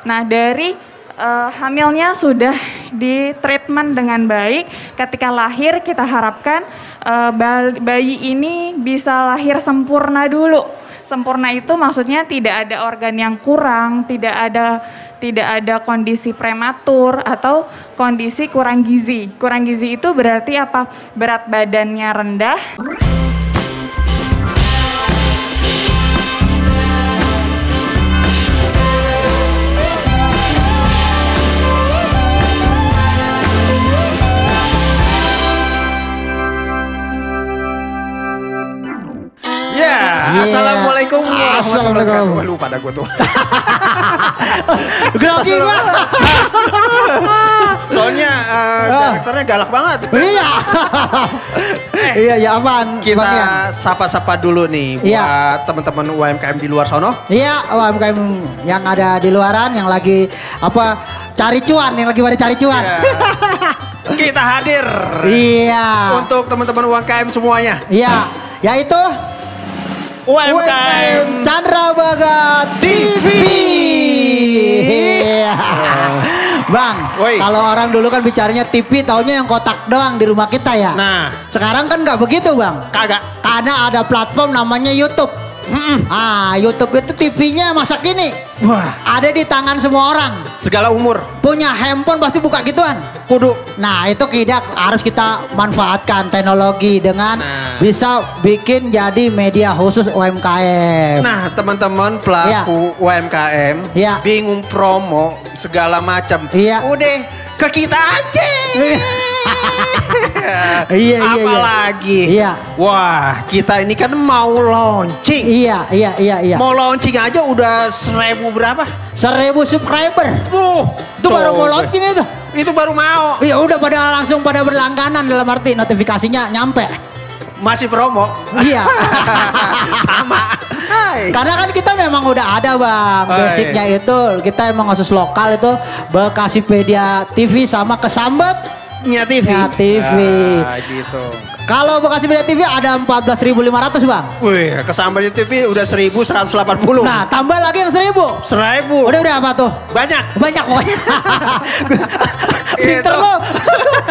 Nah, dari hamilnya sudah di treatment dengan baik, ketika lahir kita harapkan bayi ini bisa lahir sempurna dulu. Sempurna itu maksudnya tidak ada organ yang kurang, tidak ada kondisi prematur atau kondisi kurang gizi. Kurang gizi itu berarti apa? Berat badannya rendah. Assalamualaikum warahmatullahi wabarakatuh. Lupa dah gue tuh. Grogi gua. Soalnya karakternya galak banget. Iya. Iya, ya apaan? Kita sapa-sapa dulu nih buat teman-teman UMKM di luar sono. Iya, UMKM yang ada di luaran yang lagi cari cuan, yang lagi pada cari cuan. Kita hadir. Iya. Untuk teman-teman UMKM semuanya. Iya, yaitu UMKM Chandra Baga TV. Bang, kalau orang dulu kan bicaranya TV taunya yang kotak doang di rumah kita ya. Nah, sekarang kan nggak begitu bang. Kagak. Karena ada platform namanya YouTube. YouTube itu TV-nya masa kini. Wah, ada di tangan semua orang. Segala umur. Punya handphone pasti buka gituan. Kudu. Nah itu harus kita manfaatkan teknologi dengan bisa bikin jadi media khusus UMKM. Nah teman-teman pelaku UMKM bingung promo segala macam. Udah ke kita aja. Apalagi. Wah kita ini kan mau launching. Iya. Mau launching aja udah 1000 berapa? 1000 subscriber. Itu baru mau launching itu. Itu baru mau. Iya udah langsung pada berlangganan dalam arti notifikasinya nyampe. Masih promo. Iya. Sama. Karena kan kita memang udah ada bang. Basicnya itu kita emang khusus lokal itu Bekasipedia TV sama Kesambetnya TV. Nah, gitu. Kalau Bekasipedia TV ada 14.500 bang. Wih, Kesambetnya TV udah 1.180. Nah, tambah lagi yang 1.000. 1.000. Udah berapa tuh? Banyak pokoknya. Pinter lo.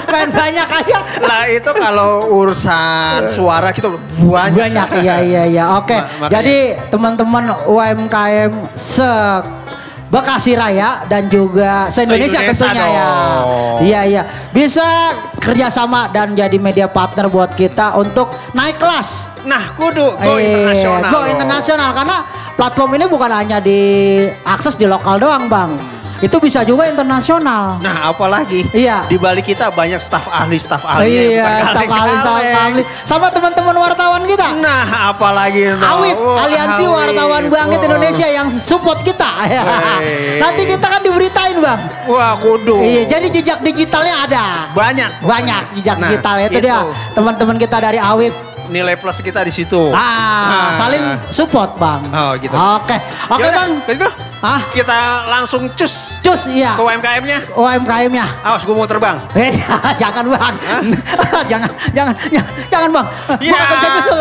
Main banyak aja. Lah itu kalau urusan suara kita banyak. Iya. Oke. Jadi teman-teman UMKM Bekasi Raya dan juga se-Indonesia tentunya ya. Iya. Bisa kerjasama dan jadi media partner buat kita untuk naik kelas. Nah kudu go internasional. Go internasional karena platform ini bukan hanya diakses di lokal doang bang. Itu bisa juga internasional. Nah apalagi di balik kita banyak staf ahli. Staf ahli. Sama teman-teman wartawan kita. Nah apalagi Awip, Aliansi Wartawan Bangkit Indonesia yang support kita. Nanti kita kan diberitain bang. Wah kudu. Iya, jadi jejak digitalnya ada. Banyak jejak digitalnya itu dia. Teman-teman kita dari Awip. Nilai plus kita di situ. Saling support bang. Oh gitu. Oke bang. Itu. Kita langsung cus iya. Ke UMKM-nya. Awas gue mau terbang. Jangan bang. Jangan bang. Bukan saya cusul.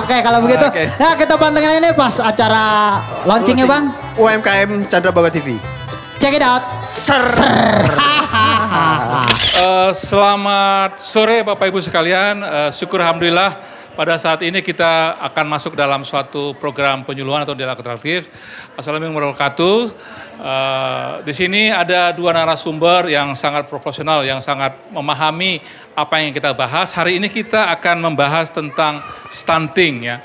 Oke kalau begitu. Nah kita pantengin ini pas acara launchingnya bang. UMKM Chandra Baga TV. Check it out. Selamat sore Bapak Ibu sekalian. Syukur alhamdulillah pada saat ini kita akan masuk dalam suatu program penyuluhan atau dialog interaktif. Assalamualaikum warahmatullahi wabarakatuh. Di sini ada dua narasumber yang sangat profesional, yang sangat memahami apa yang kita bahas. Hari ini kita akan membahas tentang stunting ya.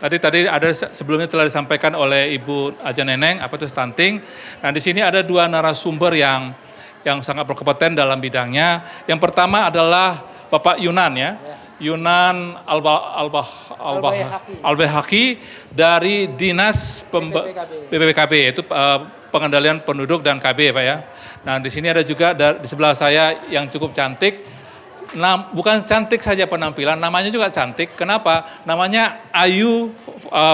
Tadi ada sebelumnya telah disampaikan oleh Ibu Aja Neneng apa itu stunting. Nah di sini ada dua narasumber yang sangat berkompeten dalam bidangnya. Yang pertama adalah Bapak Yunan ya. Yunan Albehaki dari Dinas BPKB yaitu Pengendalian Penduduk dan KB Pak ya. Nah di sini ada juga di sebelah saya yang cukup cantik. Bukan cantik saja penampilan, namanya juga cantik. Kenapa? Namanya Ayu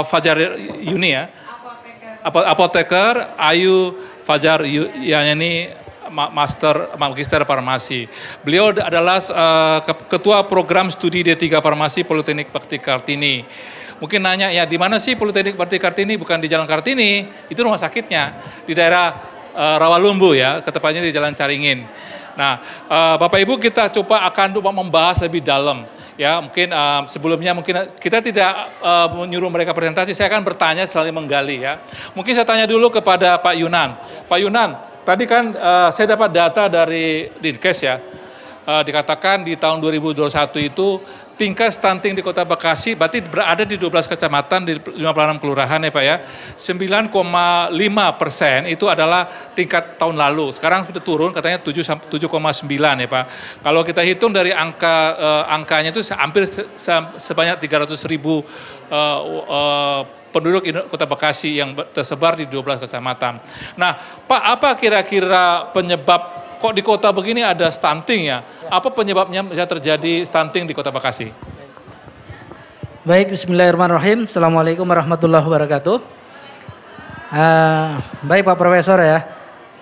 Fajar Yuni ya. Apoteker Ayu Fajar Yani Magister Farmasi. Beliau adalah Ketua Program Studi D3 Farmasi Politeknik Bakti Kartini. Mungkin nanya, ya di mana sih Politeknik Bakti Kartini? Bukan di Jalan Kartini, itu rumah sakitnya. Di daerah Rawalumbu ya, ketepatnya di Jalan Caringin. Nah, Bapak Ibu kita coba akan membahas lebih dalam. Ya, mungkin sebelumnya mungkin kita tidak menyuruh mereka presentasi, saya akan bertanya selalu menggali ya. Mungkin saya tanya dulu kepada Pak Yunan. Pak Yunan, tadi kan saya dapat data dari Dinkes ya, dikatakan di tahun 2021 itu tingkat stunting di Kota Bekasi berarti berada di 12 kecamatan di 56 kelurahan ya Pak ya. 9,5% itu adalah tingkat tahun lalu. Sekarang sudah turun katanya 7,9 ya Pak. Kalau kita hitung dari angkanya itu hampir sebanyak 300.000 penduduk Kota Bekasi yang tersebar di 12 kecamatan. Nah, Pak, apa kira-kira penyebab kok di kota begini ada stunting ya? Apa penyebabnya bisa terjadi stunting di Kota Bekasi? Baik, bismillahirrahmanirrahim. Assalamualaikum warahmatullahi wabarakatuh. Baik Pak Profesor ya.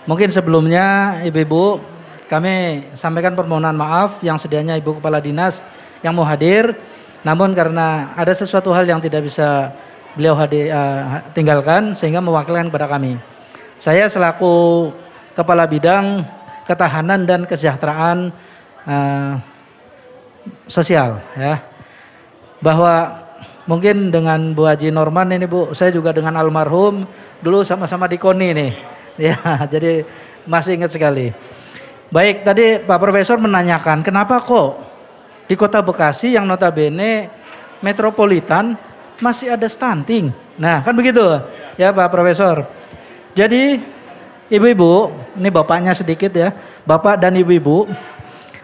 Mungkin sebelumnya Ibu-Ibu kami sampaikan permohonan maaf yang sedianya Ibu Kepala Dinas yang mau hadir. Namun karena ada sesuatu hal yang tidak bisa beliau tinggalkan sehingga mewakilkan kepada kami. Saya selaku Kepala Bidang Ketahanan dan Kesejahteraan Sosial ya, bahwa mungkin dengan Bu Haji Norman ini Bu, saya juga dengan almarhum dulu sama-sama di KONI nih ya, jadi masih ingat sekali. Baik, tadi Pak Profesor menanyakan kenapa kok di Kota Bekasi yang notabene metropolitan masih ada stunting. Nah kan begitu ya Pak Profesor. Jadi Ibu-ibu, ini bapaknya sedikit ya, bapak dan ibu-ibu,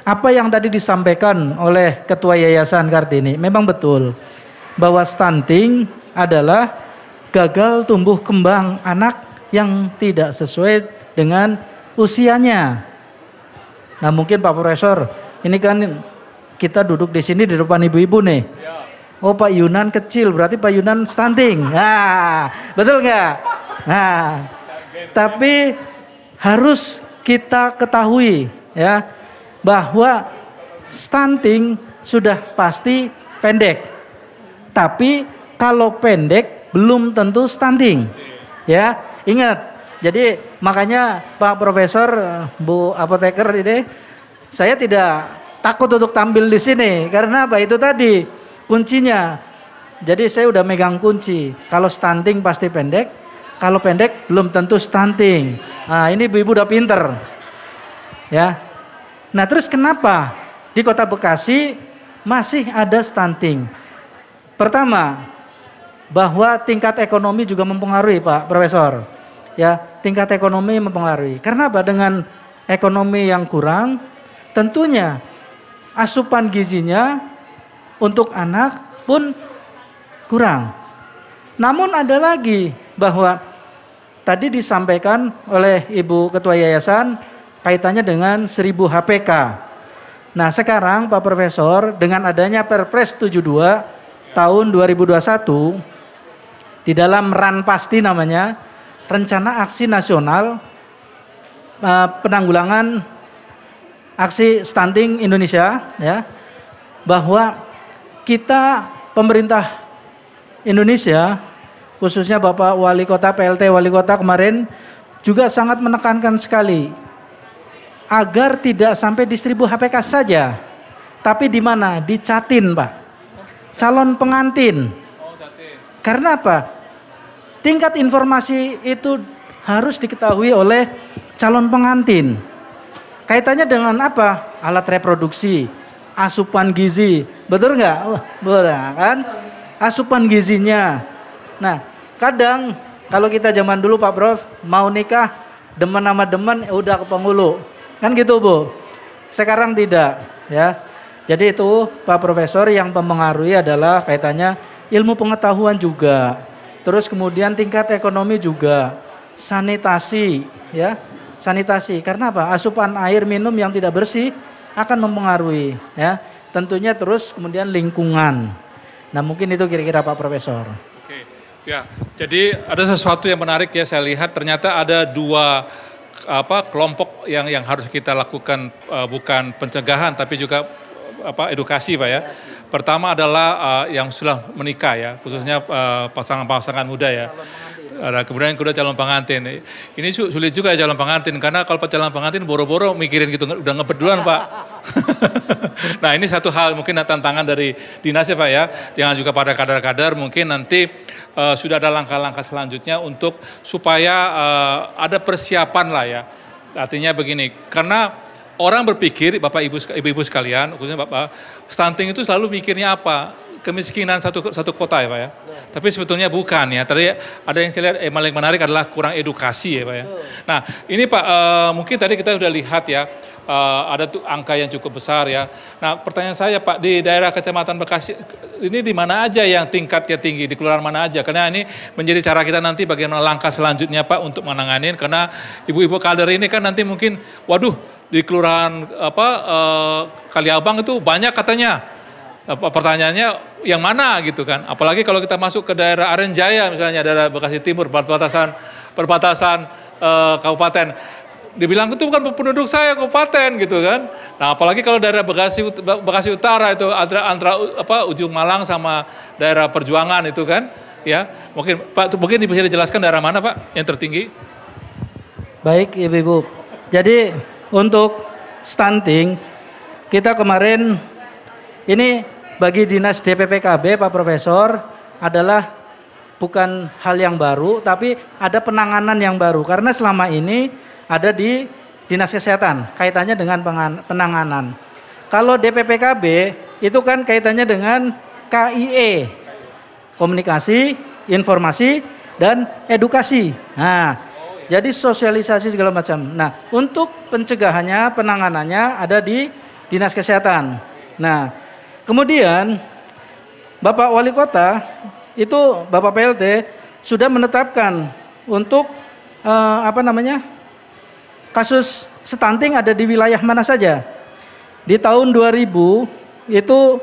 apa yang tadi disampaikan oleh Ketua Yayasan Kartini, memang betul bahwa stunting adalah gagal tumbuh kembang anak yang tidak sesuai dengan usianya. Nah mungkin Pak Profesor, ini kan kita duduk di sini di depan ibu-ibu nih. Oh Pak Yunan kecil, berarti Pak Yunan stunting. Nah, betul nggak? Nah, tapi harus kita ketahui ya bahwa stunting sudah pasti pendek. Tapi kalau pendek belum tentu stunting. Ya, ingat. Jadi makanya Pak Profesor, Bu Apoteker ini saya tidak takut untuk tampil di sini karena apa? Itu tadi kuncinya. Jadi saya udah megang kunci. Kalau stunting pasti pendek. Kalau pendek belum tentu stunting. Nah, ini ibu-ibu udah pinter. Ya. Nah, terus kenapa di Kota Bekasi masih ada stunting? Pertama, bahwa tingkat ekonomi juga mempengaruhi, Pak Profesor. Ya, tingkat ekonomi mempengaruhi. Karena apa? Dengan ekonomi yang kurang, tentunya asupan gizinya untuk anak pun kurang. Namun ada lagi bahwa tadi disampaikan oleh Ibu Ketua Yayasan kaitannya dengan 1000 HPK. Nah sekarang Pak Profesor dengan adanya Perpres 72 tahun 2021 di dalam RANPASTI namanya, Rencana Aksi Nasional Penanggulangan Aksi Stunting Indonesia ya, bahwa kita pemerintah Indonesia khususnya Bapak Wali Kota, PLT Wali Kota kemarin juga sangat menekankan sekali agar tidak sampai di 1000 HPK saja, tapi di mana? Di Catin, Pak. Calon pengantin. Karena apa? Tingkat informasi itu harus diketahui oleh calon pengantin. Kaitannya dengan apa? Alat reproduksi, asupan gizi, betul nggak? Betul kan? Asupan gizinya. Nah, kadang kalau kita zaman dulu Pak Prof, mau nikah, demen sama demen, udah ke penghulu. Kan gitu Bu. Sekarang tidak ya. Jadi itu Pak Profesor yang mempengaruhi adalah kaitannya ilmu pengetahuan juga. Terus kemudian tingkat ekonomi juga. Sanitasi ya. Sanitasi. Karena apa? Asupan air minum yang tidak bersih akan mempengaruhi ya. Tentunya terus kemudian lingkungan. Nah mungkin itu kira-kira Pak Profesor. Ya, jadi ada sesuatu yang menarik ya, saya lihat ternyata ada dua kelompok yang harus kita lakukan, bukan pencegahan tapi juga edukasi Pak ya. Pertama adalah yang sudah menikah ya, khususnya pasangan-pasangan muda ya. Kemudian kedua calon pengantin. Ini sulit juga ya calon pengantin, karena kalau calon pengantin boro-boro mikirin gitu, udah ngebet duluan Pak. Nah ini satu hal mungkin tantangan dari dinasnya Pak ya. Jangan juga pada kadar-kadar mungkin nanti sudah ada langkah-langkah selanjutnya untuk supaya ada persiapan lah ya. Artinya begini, karena orang berpikir Bapak Ibu sekalian, khususnya Bapak, stunting itu selalu mikirnya apa? Kemiskinan satu kota ya Pak ya. Tapi sebetulnya bukan ya. Tadi ada yang saya lihat paling menarik adalah kurang edukasi ya Pak ya. Nah ini Pak mungkin tadi kita sudah lihat ya. Ada tuh angka yang cukup besar ya. Nah pertanyaan saya Pak, di daerah Kecamatan Bekasi ini di mana aja yang tingkatnya tinggi, di kelurahan mana aja? Karena ini menjadi cara kita nanti bagaimana langkah selanjutnya Pak untuk menanganin. Karena ibu-ibu kader ini kan nanti mungkin, waduh di kelurahan Kaliabang itu banyak katanya. Pertanyaannya yang mana gitu kan? Apalagi kalau kita masuk ke daerah Arenjaya misalnya, daerah Bekasi Timur, perbatasan kabupaten. Dibilang itu bukan penduduk saya kabupaten gitu kan. Nah apalagi kalau daerah Bekasi Utara itu antara ujung Malang sama daerah Perjuangan itu kan. Ya mungkin Pak mungkin bisa dijelaskan daerah mana Pak yang tertinggi? Baik Ibu-Ibu. Jadi untuk stunting kita kemarin ini bagi Dinas DPPKB Pak Profesor adalah bukan hal yang baru, tapi ada penanganan yang baru. Karena selama ini ada di Dinas Kesehatan, kaitannya dengan penanganan. Kalau DPPKB itu kan kaitannya dengan KIE, komunikasi, informasi, dan edukasi. Nah, jadi sosialisasi segala macam. Nah, untuk pencegahannya, penanganannya ada di Dinas Kesehatan. Nah, kemudian Bapak Wali Kota itu Bapak PLT sudah menetapkan untuk kasus stunting ada di wilayah mana saja. Di tahun 2000 itu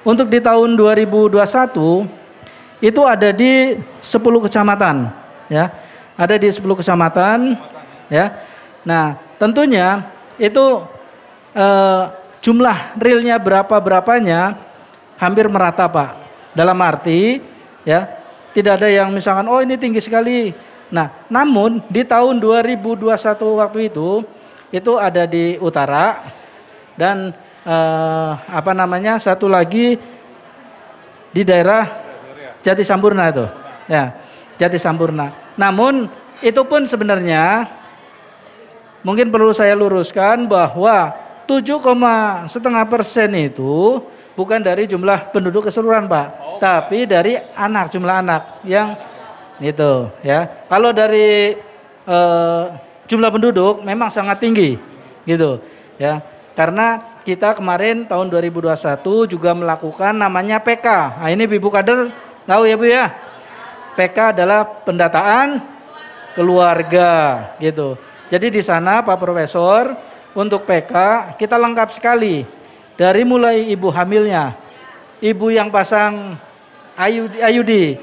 untuk di tahun 2021 itu ada di 10 kecamatan ya. Ada di 10 kecamatan ya. Nah, tentunya itu jumlah realnya berapanya hampir merata Pak. Dalam arti ya tidak ada yang misalkan oh ini tinggi sekali. Nah, namun di tahun 2021 waktu itu ada di utara dan satu lagi di daerah Jati Sampurna itu. Ya, Jati Sampurna. Namun itu pun sebenarnya mungkin perlu saya luruskan bahwa 7,5% itu bukan dari jumlah penduduk keseluruhan Pak, tapi dari jumlah anak yang itu ya. Kalau dari jumlah penduduk memang sangat tinggi gitu ya. Karena kita kemarin tahun 2021 juga melakukan namanya PK. Nah, ini Ibu Kader tahu ya Bu ya. PK adalah pendataan keluarga gitu. Jadi di sana Pak Profesor untuk PK kita lengkap sekali. Dari mulai ibu hamilnya, ibu yang pasang IUD,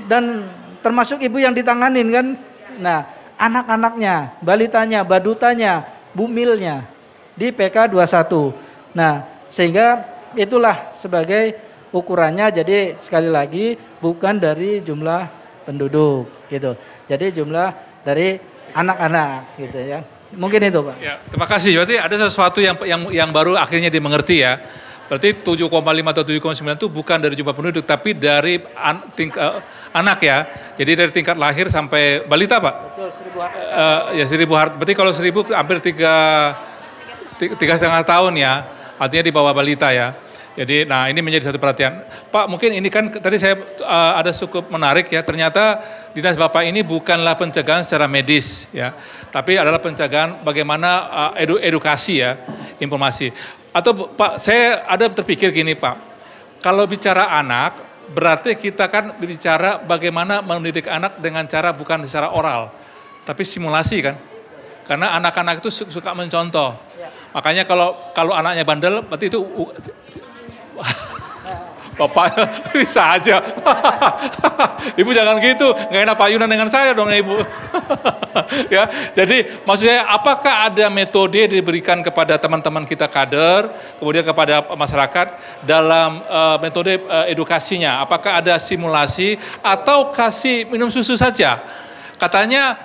dan termasuk ibu yang ditanganin kan. Nah, anak-anaknya, balitanya, badutanya, bumilnya di PK 21. Nah, sehingga itulah sebagai ukurannya. Jadi sekali lagi bukan dari jumlah penduduk gitu. Jadi jumlah dari anak-anak gitu ya. Mungkin itu Pak. Ya, terima kasih. Berarti ada sesuatu yang baru akhirnya dimengerti ya. Berarti 7,5 atau 7,9 itu bukan dari jumlah penduduk, tapi dari anak ya. Jadi dari tingkat lahir sampai balita Pak? Betul, 1.000 harta. Ya 1.000 harta. Berarti kalau 1.000 hampir 3,5 tahun ya. Artinya di bawah balita ya. Jadi nah ini menjadi satu perhatian. Pak mungkin ini kan tadi saya ada cukup menarik ya. Ternyata dinas Bapak ini bukanlah pencegahan secara medis ya. Tapi adalah pencegahan bagaimana edukasi ya, informasi. Atau Pak saya ada terpikir gini Pak. Kalau bicara anak berarti kita kan bicara bagaimana mendidik anak dengan cara bukan secara oral. Tapi simulasi kan. Karena anak-anak itu suka mencontoh. Makanya kalau anaknya bandel berarti itu Bapak bisa aja. Ibu jangan gitu, nggak enak Pak Yunan dengan saya dong Ibu. Ya, jadi maksudnya apakah ada metode diberikan kepada teman-teman kita kader, kemudian kepada masyarakat dalam metode edukasinya? Apakah ada simulasi atau kasih minum susu saja? Katanya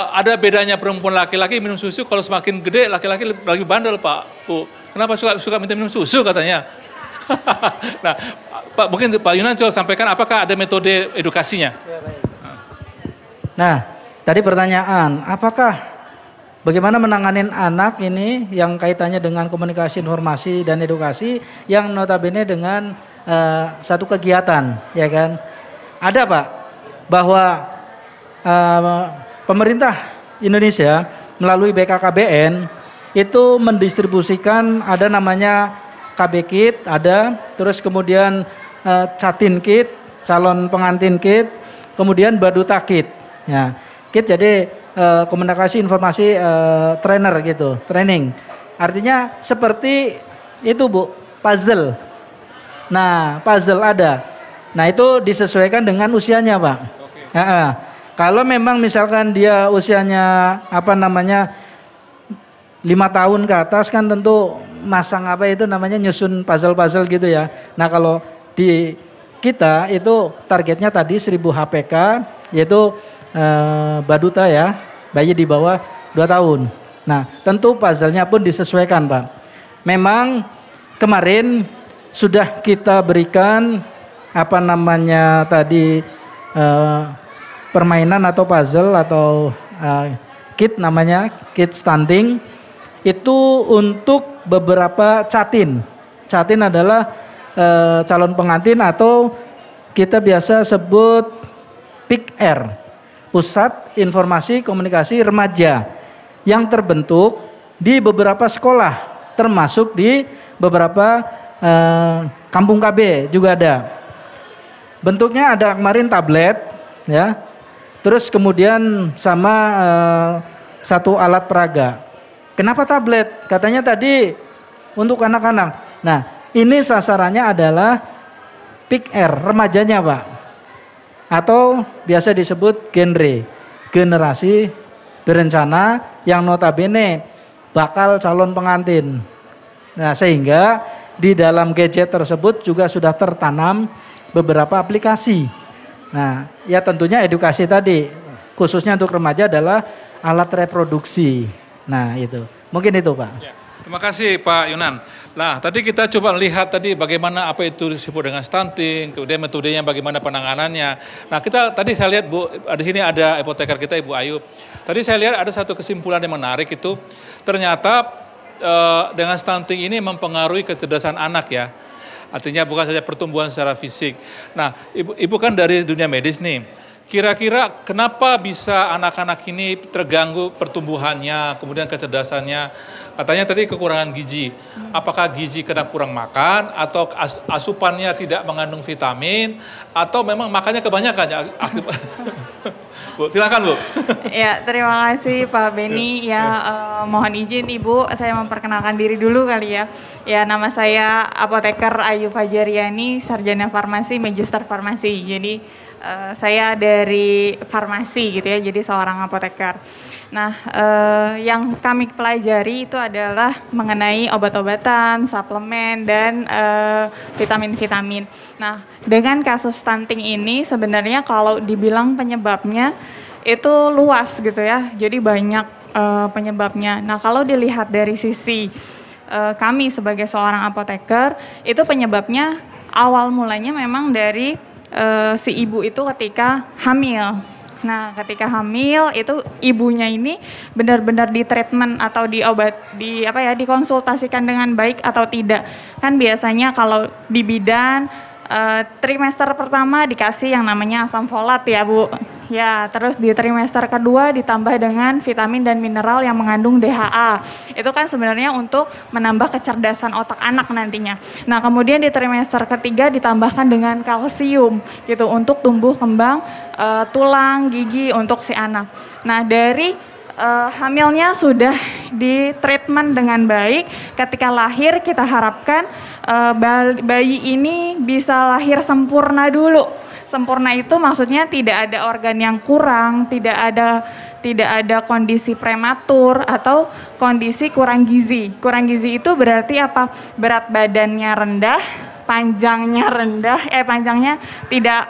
ada bedanya perempuan laki-laki minum susu, kalau semakin gede laki-laki lebih bandel Pak, Bu. Kenapa suka minta minum susu katanya? Nah, Pak, mungkin Pak Yunan coba sampaikan apakah ada metode edukasinya? Nah, tadi pertanyaan, apakah bagaimana menanganin anak ini yang kaitannya dengan komunikasi, informasi, dan edukasi yang notabene dengan satu kegiatan, ya kan? Ada Pak, bahwa pemerintah Indonesia melalui BKKBN itu mendistribusikan ada namanya KB Kit ada, terus kemudian Catin Kit, calon pengantin Kit, kemudian Baduta Kit. Ya, Kit jadi komunikasi informasi trainer gitu, training. Artinya seperti itu Bu, puzzle. Nah, puzzle ada. Nah, itu disesuaikan dengan usianya Pak. Kalau memang misalkan dia usianya 5 tahun ke atas kan tentu masang nyusun puzzle-puzzle gitu ya. Nah kalau di kita itu targetnya tadi 1000 HPK yaitu Baduta ya, bayi di bawah 2 tahun. Nah tentu puzzle-nya pun disesuaikan Pak. Memang kemarin sudah kita berikan permainan atau puzzle atau kit namanya, kit stunting. Itu untuk beberapa catin. Catin adalah calon pengantin atau kita biasa sebut PIKR, Pusat Informasi Komunikasi Remaja, yang terbentuk di beberapa sekolah, termasuk di beberapa kampung KB juga ada. Bentuknya ada kemarin tablet, ya, terus kemudian sama satu alat peraga. Kenapa tablet? Katanya tadi untuk anak-anak. Nah, ini sasarannya adalah PIKR, remajanya Pak. Atau biasa disebut generasi berencana yang notabene bakal calon pengantin. Nah, sehingga di dalam gadget tersebut juga sudah tertanam beberapa aplikasi. Nah, ya tentunya edukasi tadi, khususnya untuk remaja adalah alat reproduksi. Nah itu, mungkin itu Pak. Ya, terima kasih Pak Yunan. Nah tadi kita coba lihat tadi bagaimana apa itu disebut dengan stunting, kemudian metodenya bagaimana penanganannya. Nah tadi saya lihat Bu, di sini ada apoteker kita Ibu Ayu. Tadi saya lihat ada satu kesimpulan yang menarik itu, ternyata dengan stunting ini mempengaruhi kecerdasan anak ya. Artinya bukan saja pertumbuhan secara fisik. Nah Ibu kan dari dunia medis nih. Kira-kira kenapa bisa anak-anak ini terganggu pertumbuhannya, kemudian kecerdasannya? Katanya tadi kekurangan gizi. Apakah gizi kena kurang makan, atau asupannya tidak mengandung vitamin, atau memang makannya kebanyakan? Bu, silakan Bu. Ya, terima kasih Pak Beni. Ya, mohon izin Ibu, saya memperkenalkan diri dulu kali ya. Ya, nama saya Apoteker Ayu Fajariani, Sarjana Farmasi, Magister Farmasi. Jadi saya dari farmasi gitu ya, jadi seorang apoteker. Nah, yang kami pelajari itu adalah mengenai obat-obatan, suplemen, dan vitamin-vitamin. Nah, dengan kasus stunting ini sebenarnya kalau dibilang penyebabnya itu luas gitu ya, jadi banyak penyebabnya. Nah, kalau dilihat dari sisi kami sebagai seorang apoteker, itu penyebabnya awal mulanya memang dari si ibu itu ketika hamil. Nah, ketika hamil itu ibunya ini benar-benar di treatment atau dikonsultasikan dengan baik atau tidak. Kan biasanya kalau di bidan trimester pertama dikasih yang namanya asam folat ya Bu. Ya, terus di trimester kedua ditambah dengan vitamin dan mineral yang mengandung DHA. Itu kan sebenarnya untuk menambah kecerdasan otak anak nantinya. Nah, kemudian di trimester ketiga ditambahkan dengan kalsium gitu untuk tumbuh kembang tulang, gigi untuk si anak. Nah, dari hamilnya sudah di treatment dengan baik, ketika lahir kita harapkan bayi ini bisa lahir sempurna dulu. Sempurna itu maksudnya tidak ada organ yang kurang, tidak ada kondisi prematur atau kondisi kurang gizi. Kurang gizi itu berarti apa? Berat badannya rendah, panjangnya tidak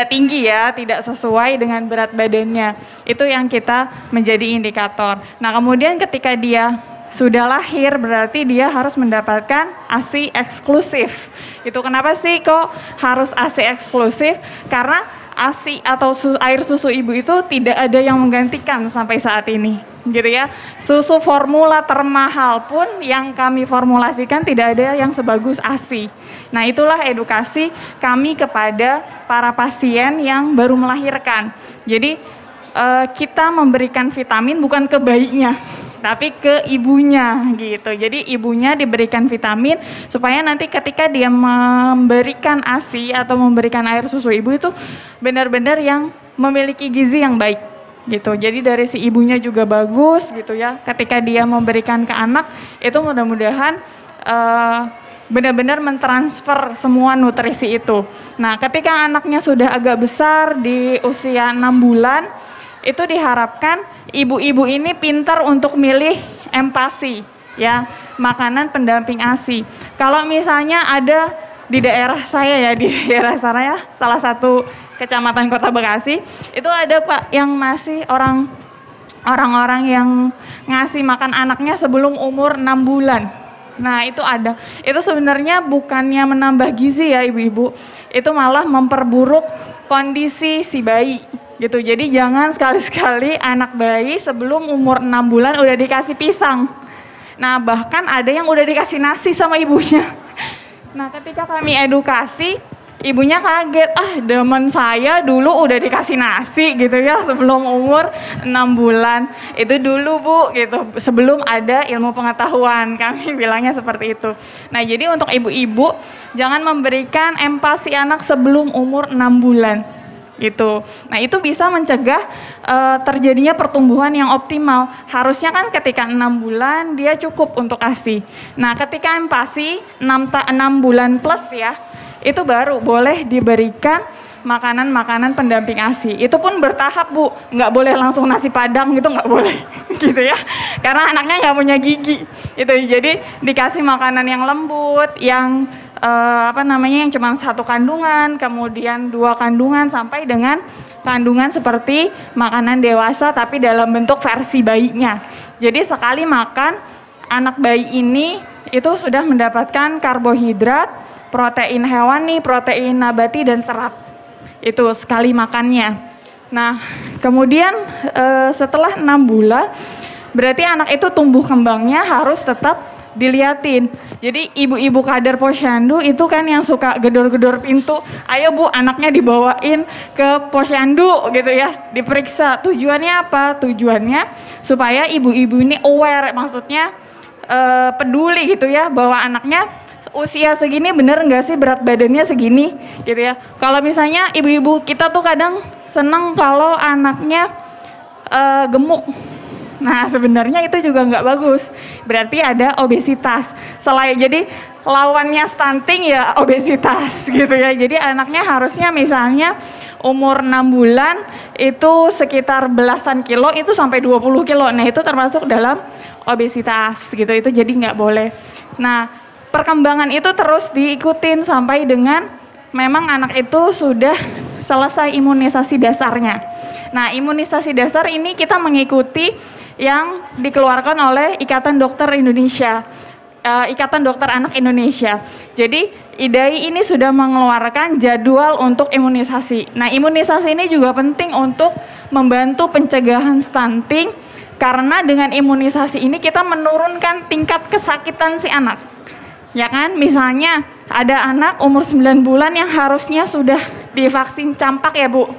tinggi ya, tidak sesuai dengan berat badannya. Itu yang kita menjadi indikator. Nah, kemudian ketika dia sudah lahir berarti dia harus mendapatkan ASI eksklusif. Itu kenapa sih kok harus ASI eksklusif? Karena ASI atau air susu ibu itu tidak ada yang menggantikan sampai saat ini, gitu ya. Susu formula termahal pun yang kami formulasikan tidak ada yang sebagus ASI. Nah, itulah edukasi kami kepada para pasien yang baru melahirkan. Jadi kita memberikan vitamin bukan ke bayinya, tapi ke ibunya gitu. Jadi ibunya diberikan vitamin supaya nanti ketika dia memberikan ASI atau memberikan air susu ibu itu benar-benar yang memiliki gizi yang baik gitu. Jadi dari si ibunya juga bagus gitu ya. Ketika dia memberikan ke anak itu mudah-mudahan benar-benar mentransfer semua nutrisi itu. Nah, ketika anaknya sudah agak besar di usia 6 bulan itu diharapkan ibu-ibu ini pintar untuk milih empasi ya, makanan pendamping ASI. Kalau misalnya ada di daerah saya salah satu kecamatan Kota Bekasi, itu ada Pak yang masih orang-orang yang ngasih makan anaknya sebelum umur 6 bulan. Nah, itu ada. Itu sebenarnya bukannya menambah gizi ya ibu-ibu, itu malah memperburuk kondisi si bayi gitu. Jadi jangan sekali-sekali anak bayi sebelum umur 6 bulan udah dikasih pisang. Nah, bahkan ada yang udah dikasih nasi sama ibunya. Nah, ketika kami edukasi, ibunya kaget, demen saya dulu udah dikasih nasi gitu ya sebelum umur 6 bulan. Itu dulu Bu gitu, sebelum ada ilmu pengetahuan, kami bilangnya seperti itu. Nah, jadi untuk ibu-ibu jangan memberikan empasi anak sebelum umur 6 bulan gitu. Nah, itu bisa mencegah terjadinya pertumbuhan yang optimal. Harusnya kan ketika 6 bulan dia cukup untuk ASI. Nah, ketika empasi 6 bulan plus ya, itu baru boleh diberikan makanan-makanan pendamping ASI. Itu pun bertahap Bu, nggak boleh langsung nasi padang gitu, nggak boleh gitu ya. Karena anaknya nggak punya gigi. Itu jadi dikasih makanan yang lembut, yang yang cuma 1 kandungan, kemudian 2 kandungan sampai dengan kandungan seperti makanan dewasa tapi dalam bentuk versi bayinya. Jadi sekali makan anak bayi ini itu sudah mendapatkan karbohidrat, protein hewani, protein nabati dan serat. Itu sekali makannya. Nah, kemudian setelah 6 bulan berarti anak itu tumbuh kembangnya harus tetap diliatin. Jadi ibu-ibu kader posyandu itu kan yang suka gedor-gedor pintu, ayo Bu anaknya dibawain ke posyandu gitu ya, diperiksa. Tujuannya apa? Tujuannya supaya ibu-ibu ini aware, maksudnya peduli gitu ya, bahwa anaknya usia segini bener nggak sih berat badannya segini gitu ya. Kalau misalnya ibu-ibu kita tuh kadang seneng kalau anaknya gemuk. Nah, sebenarnya itu juga nggak bagus. Berarti ada obesitas. Jadi lawannya stunting ya obesitas gitu ya. Jadi anaknya harusnya misalnya umur 6 bulan itu sekitar belasan kilo itu sampai 20 kilo. Nah, itu termasuk dalam obesitas gitu. Itu jadi nggak boleh. Nah, perkembangan itu terus diikutin sampai dengan memang anak itu sudah selesai imunisasi dasarnya. Nah, imunisasi dasar ini kita mengikuti yang dikeluarkan oleh Ikatan Dokter Indonesia, Ikatan Dokter Anak Indonesia. Jadi IDAI ini sudah mengeluarkan jadwal untuk imunisasi. Nah, imunisasi ini juga penting untuk membantu pencegahan stunting karena dengan imunisasi ini kita menurunkan tingkat kesakitan si anak. Ya kan, misalnya ada anak umur 9 bulan yang harusnya sudah divaksin campak ya Bu.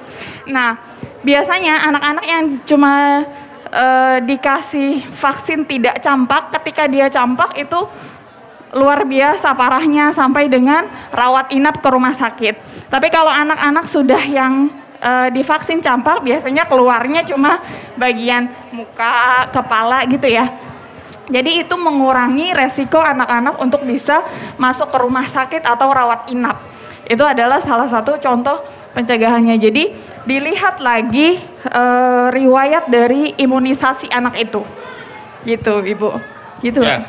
Nah, biasanya anak-anak yang cuma dikasih vaksin tidak campak, ketika dia campak itu luar biasa parahnya sampai dengan rawat inap ke rumah sakit. Tapi kalau anak-anak sudah yang divaksin campak biasanya keluarnya cuma bagian muka, kepala gitu ya. Jadi itu mengurangi resiko anak-anak untuk bisa masuk ke rumah sakit atau rawat inap. Itu adalah salah satu contoh pencegahannya. Jadi dilihat lagi riwayat dari imunisasi anak itu. Gitu Ibu. Gitu. Ya,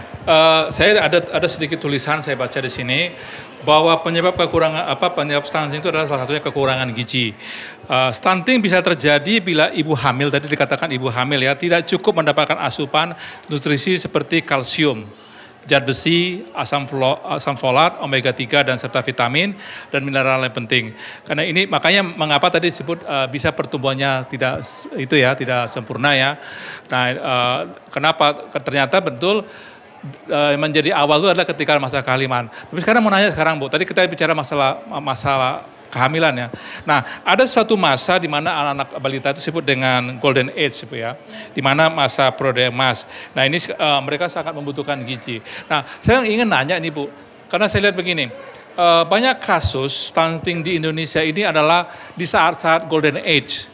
saya ada sedikit tulisan saya baca di sini bahwa penyebab stunting itu adalah salah satunya kekurangan gizi. Stunting bisa terjadi bila ibu hamil, tadi dikatakan ibu hamil ya, tidak cukup mendapatkan asupan nutrisi seperti kalsium, zat besi, asam folat, omega 3 dan serta vitamin dan mineral yang penting. Karena ini makanya mengapa tadi disebut bisa pertumbuhannya tidak sempurna ya. Nah, kenapa? Ternyata betul menjadi awal itu adalah ketika masa kehamilan. Tapi sekarang mau nanya sekarang Bu, tadi kita bicara masalah kehamilan ya. Nah, ada suatu masa di mana anak-anak balita itu disebut dengan golden age Bu ya, di mana masa prodea emas. Nah, ini mereka sangat membutuhkan gizi. Nah, saya ingin nanya nih Bu, karena saya lihat begini, banyak kasus stunting di Indonesia ini adalah di saat-saat golden age.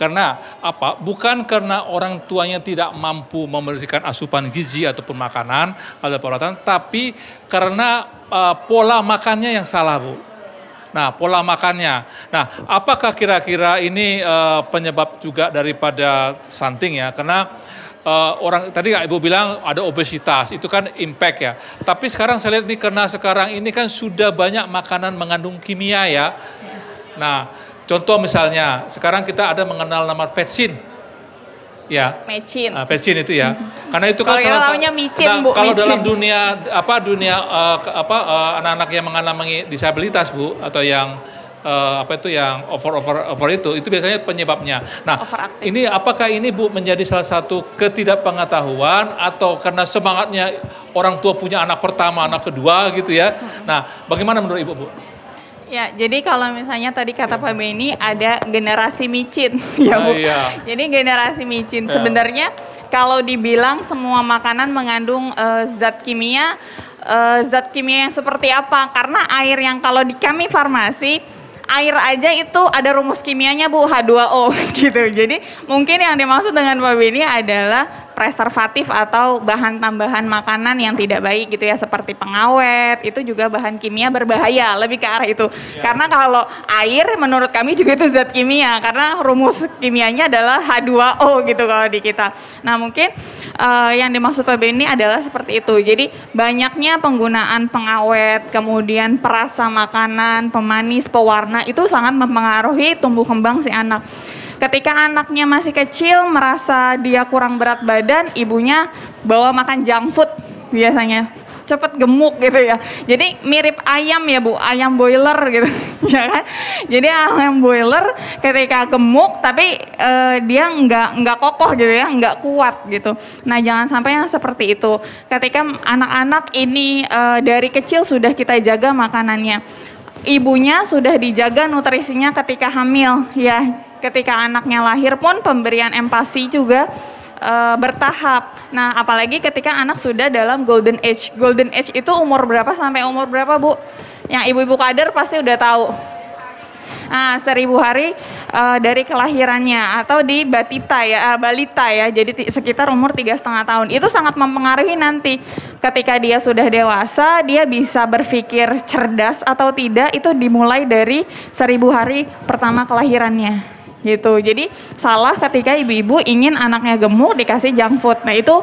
Karena apa? Bukan karena orang tuanya tidak mampu memberikan asupan gizi ataupun makanan atau perawatan, tapi karena pola makannya yang salah Bu. Nah, pola makannya. Nah, apakah kira-kira ini penyebab juga daripada stunting ya? Karena orang tadi Ibu bilang ada obesitas, itu kan impact ya. Tapi sekarang saya lihat nih, karena sekarang ini kan sudah banyak makanan mengandung kimia ya. Nah, contoh misalnya, sekarang kita ada mengenal nama vetsin, ya. Mecin. Vetsin itu ya, karena itu kan salah satu. Micin, Bu. Kalau micin. dalam dunia anak-anak yang mengalami disabilitas Bu, atau yang yang over itu biasanya penyebabnya. Nah, ini apakah ini Bu menjadi salah satu ketidakpengetahuan atau karena semangatnya orang tua punya anak pertama, anak kedua gitu ya? Nah, bagaimana menurut Ibu Bu? Ya, jadi kalau misalnya tadi kata Pak Benny ada generasi micin, ya Bu. Iya. Jadi generasi micin Ya. sebenarnya kalau dibilang semua makanan mengandung zat kimia yang seperti apa? Karena air yang kalau di kami farmasi air aja itu ada rumus kimianya Bu, H2O gitu. Jadi mungkin yang dimaksud dengan Pak Benny adalah preservatif atau bahan tambahan makanan yang tidak baik gitu ya, seperti pengawet, itu juga bahan kimia berbahaya, lebih ke arah itu. Ya. Karena kalau air menurut kami juga itu zat kimia, karena rumus kimianya adalah H2O gitu kalau di kita. Nah mungkin yang dimaksud Pak Benny adalah seperti itu. Jadi banyaknya penggunaan pengawet, kemudian perasa makanan, pemanis, pewarna itu sangat mempengaruhi tumbuh kembang si anak. Ketika anaknya masih kecil merasa dia kurang berat badan, ibunya bawa makan junk food biasanya. Cepet gemuk gitu ya. Jadi mirip ayam ya Bu, ayam boiler gitu. Ya kan? Jadi ayam boiler ketika gemuk tapi dia nggak kokoh gitu ya, nggak kuat gitu. Nah jangan sampai yang seperti itu. Ketika anak-anak ini dari kecil sudah kita jaga makanannya. Ibunya sudah dijaga nutrisinya ketika hamil ya. Ketika anaknya lahir pun pemberian empasi juga bertahap. Nah, apalagi ketika anak sudah dalam golden age. Golden age itu umur berapa sampai umur berapa, Bu? Yang ibu-ibu kader pasti udah tahu. Nah, 1000 hari dari kelahirannya atau di balita ya. Jadi sekitar umur 3,5 tahun. Itu sangat mempengaruhi nanti ketika dia sudah dewasa, dia bisa berpikir cerdas atau tidak itu dimulai dari 1000 hari pertama kelahirannya. Gitu. Jadi salah ketika ibu-ibu ingin anaknya gemuk dikasih junk food. Nah itu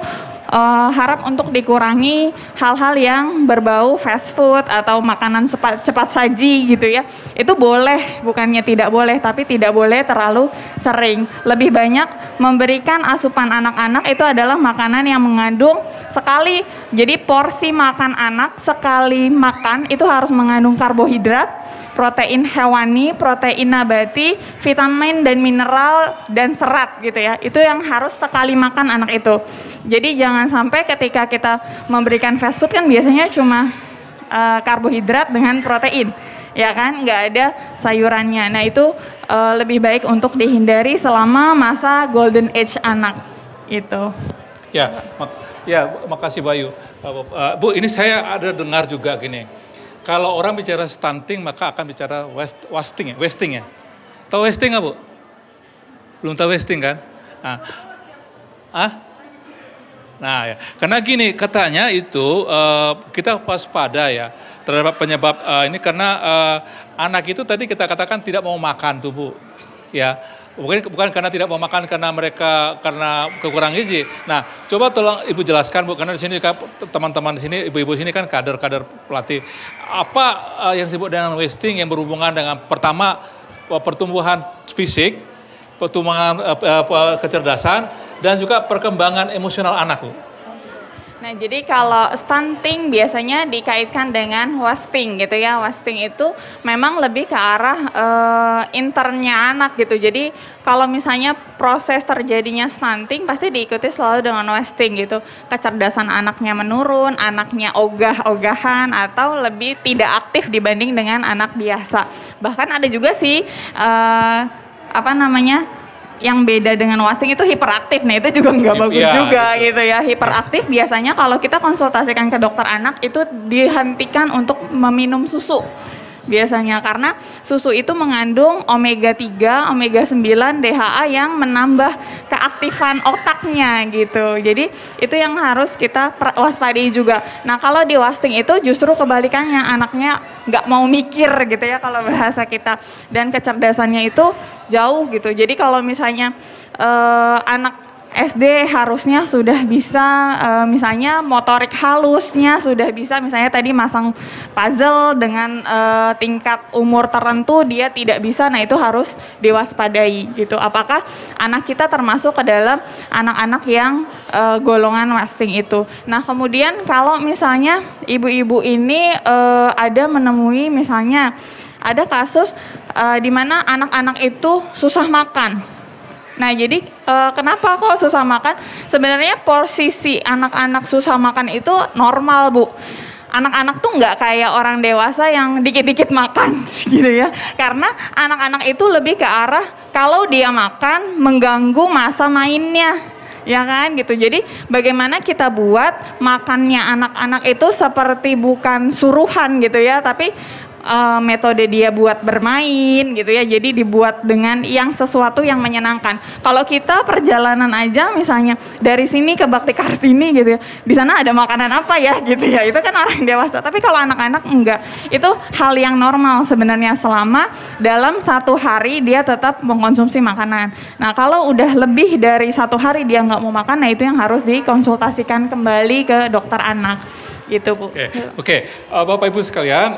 harap untuk dikurangi hal-hal yang berbau fast food atau makanan cepat saji gitu ya. Itu boleh, bukannya tidak boleh, tapi tidak boleh terlalu sering. Lebih banyak memberikan asupan anak-anak itu adalah makanan yang mengandung sekali. Jadi porsi makan anak sekali makan itu harus mengandung karbohidrat, protein hewani, protein nabati, vitamin dan mineral dan serat gitu ya. Itu yang harus sekali makan anak itu. Jadi jangan sampai ketika kita memberikan fast food kan biasanya cuma karbohidrat dengan protein. Ya kan, nggak ada sayurannya. Nah itu lebih baik untuk dihindari selama masa golden age anak itu. Ya, makasih Bayu. Bu, ini saya ada dengar juga gini. Kalau orang bicara stunting maka akan bicara wasting ya. Tahu wasting nggak Bu? Belum tahu wasting kan? Nah ya, karena gini katanya itu kita waspada ya terhadap penyebab ini karena anak itu tadi kita katakan tidak mau makan tuh Bu, ya. Bukan karena tidak mau makan karena mereka karena kekurangan gizi. Nah, coba tolong Ibu jelaskan Bu, karena di sini teman-teman di sini, ibu-ibu sini kan kader-kader pelatih. Apa yang disebut dengan wasting yang berhubungan dengan pertama pertumbuhan fisik, pertumbuhan kecerdasan, dan juga perkembangan emosional anak Bu. Nah, jadi kalau stunting biasanya dikaitkan dengan wasting gitu ya. Wasting itu memang lebih ke arah internnya anak gitu. Jadi kalau misalnya proses terjadinya stunting pasti diikuti selalu dengan wasting gitu. Kecerdasan anaknya menurun, anaknya ogah-ogahan atau lebih tidak aktif dibanding dengan anak biasa. Bahkan ada juga sih yang beda dengan wasting itu hiperaktif. Nah itu juga nggak bagus juga gitu ya. Hiperaktif biasanya kalau kita konsultasikan ke dokter anak itu dihentikan untuk meminum susu. Biasanya karena susu itu mengandung omega 3, omega 9, DHA yang menambah keaktifan otaknya gitu. Jadi itu yang harus kita waspadai juga. Nah kalau di wasting itu justru kebalikannya, anaknya nggak mau mikir gitu ya kalau bahasa kita. Dan kecerdasannya itu jauh gitu. Jadi kalau misalnya anak SD harusnya sudah bisa misalnya motorik halusnya sudah bisa, misalnya tadi masang puzzle dengan tingkat umur tertentu dia tidak bisa, nah itu harus diwaspadai gitu. Apakah anak kita termasuk ke dalam anak-anak yang golongan wasting itu. Nah kemudian kalau misalnya ibu-ibu ini ada menemui misalnya ada kasus di mana anak-anak itu susah makan. Nah jadi kenapa kok susah makan? Sebenarnya posisi anak-anak susah makan itu normal Bu. Anak-anak tuh nggak kayak orang dewasa yang dikit-dikit makan gitu ya. Karena anak-anak itu lebih ke arah kalau dia makan mengganggu masa mainnya. Ya kan gitu. Jadi bagaimana kita buat makannya anak-anak itu seperti bukan suruhan gitu ya. Tapi metode dia buat bermain gitu ya, jadi dibuat dengan yang sesuatu yang menyenangkan. Kalau kita perjalanan aja misalnya dari sini ke Bakti Kartini gitu ya, di sana ada makanan apa ya gitu ya, itu kan orang dewasa. Tapi kalau anak-anak enggak, itu hal yang normal sebenarnya selama dalam satu hari dia tetap mengkonsumsi makanan. Nah kalau udah lebih dari satu hari dia nggak mau makan, nah itu yang harus dikonsultasikan kembali ke dokter anak. Gitu Bu. Oke. Bapak Ibu sekalian,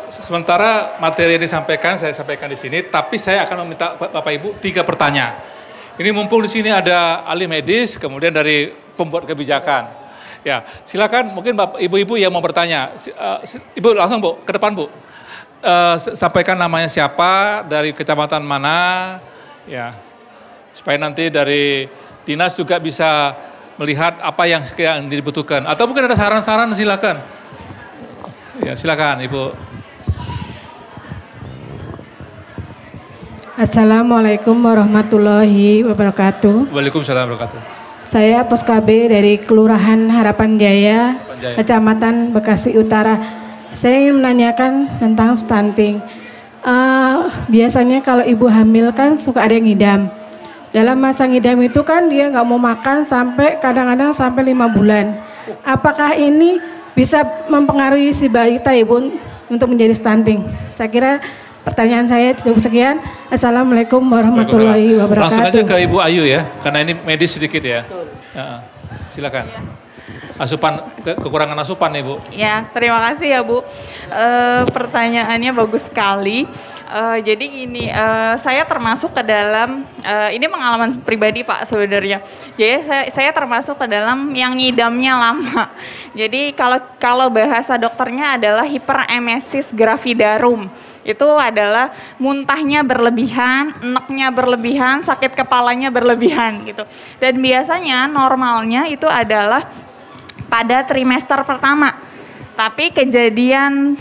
sementara materi yang disampaikan saya sampaikan di sini, tapi saya akan meminta Bapak Ibu 3 pertanyaan. Ini mumpung di sini ada ahli medis, kemudian dari pembuat kebijakan. Ya, silakan mungkin Bapak Ibu-ibu yang mau bertanya. Ibu langsung Bu, ke depan Bu. Sampaikan namanya siapa, dari kecamatan mana, ya. Supaya nanti dari dinas juga bisa melihat apa yang dibutuhkan. Atau mungkin ada saran-saran, silakan. Ya, silakan Ibu. Assalamualaikum warahmatullahi wabarakatuh. Waalaikumsalam warahmatullahi wabarakatuh. Saya Pos KB dari Kelurahan Harapan Jaya, Kecamatan Bekasi Utara. Saya ingin menanyakan tentang stunting. Biasanya kalau ibu hamil kan suka ada yang ngidam. Dalam masa ngidam itu kan dia nggak mau makan sampai kadang-kadang sampai 5 bulan. Apakah ini bisa mempengaruhi si balita ibu untuk menjadi stunting? Saya kira pertanyaan saya cukup sekian. Assalamualaikum warahmatullahi wabarakatuh. Langsung aja ke Ibu Ayu ya, karena ini medis sedikit ya. Silakan. Asupan, kekurangan asupan nih Bu. Ya, terima kasih ya Bu. Pertanyaannya bagus sekali. Jadi gini, saya termasuk ke dalam, ini pengalaman pribadi Pak sebenarnya. Jadi saya termasuk ke dalam yang ngidamnya lama. Jadi kalau bahasa dokternya adalah hiperemesis gravidarum. Itu adalah muntahnya berlebihan, eneknya berlebihan, sakit kepalanya berlebihan gitu. Dan biasanya normalnya itu adalah pada trimester pertama. Tapi kejadian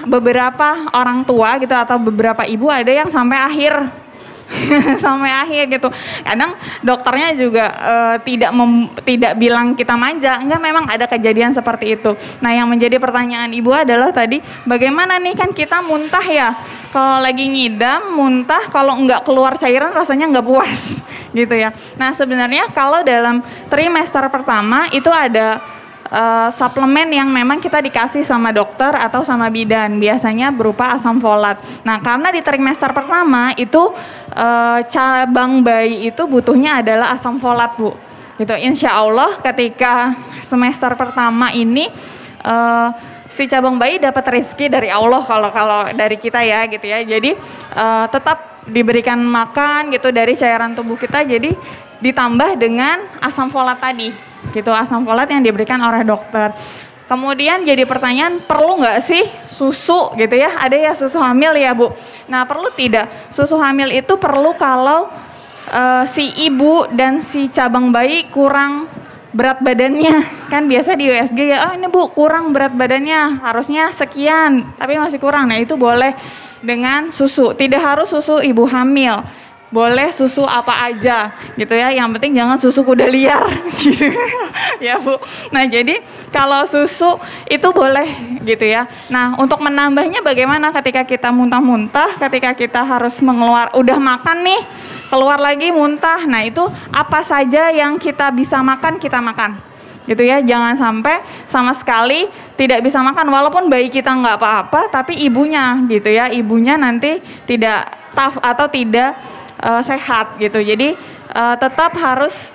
beberapa orang tua gitu atau beberapa ibu ada yang sampai akhir sampai akhir gitu. Kadang dokternya juga tidak bilang kita manja, enggak, memang ada kejadian seperti itu. Nah, yang menjadi pertanyaan Ibu adalah tadi bagaimana nih, kan kita muntah ya, kalau lagi ngidam muntah, kalau enggak keluar cairan rasanya enggak puas gitu ya. Nah, sebenarnya kalau dalam trimester pertama itu ada suplemen yang memang kita dikasih sama dokter atau sama bidan, biasanya berupa asam folat. Nah, karena di trimester pertama itu cabang bayi itu butuhnya adalah asam folat, Bu. Gitu. Insya Allah ketika semester pertama ini si cabang bayi dapat rezeki dari Allah, kalau dari kita ya gitu ya. Jadi tetap diberikan makan gitu dari cairan tubuh kita, jadi ditambah dengan asam folat tadi. Gitu, asam folat yang diberikan oleh dokter. Kemudian jadi pertanyaan, perlu nggak sih susu gitu ya? Ada ya susu hamil ya, Bu? Nah, perlu tidak? Susu hamil itu perlu kalau si ibu dan si cabang bayi kurang berat badannya. Kan biasa di USG ya, ini Bu kurang berat badannya, harusnya sekian, tapi masih kurang. Nah, itu boleh dengan susu. Tidak harus susu ibu hamil. Boleh susu apa aja gitu ya, yang penting jangan susu kuda liar gitu ya, Bu. Nah, jadi kalau susu itu boleh gitu ya. Nah, untuk menambahnya bagaimana ketika kita muntah-muntah, ketika kita harus udah makan nih, keluar lagi muntah. Nah, itu apa saja yang kita bisa makan, kita makan gitu ya. Jangan sampai sama sekali tidak bisa makan, walaupun bayi kita nggak apa-apa, tapi ibunya gitu ya, ibunya nanti tidak tough atau tidak sehat gitu. Jadi tetap harus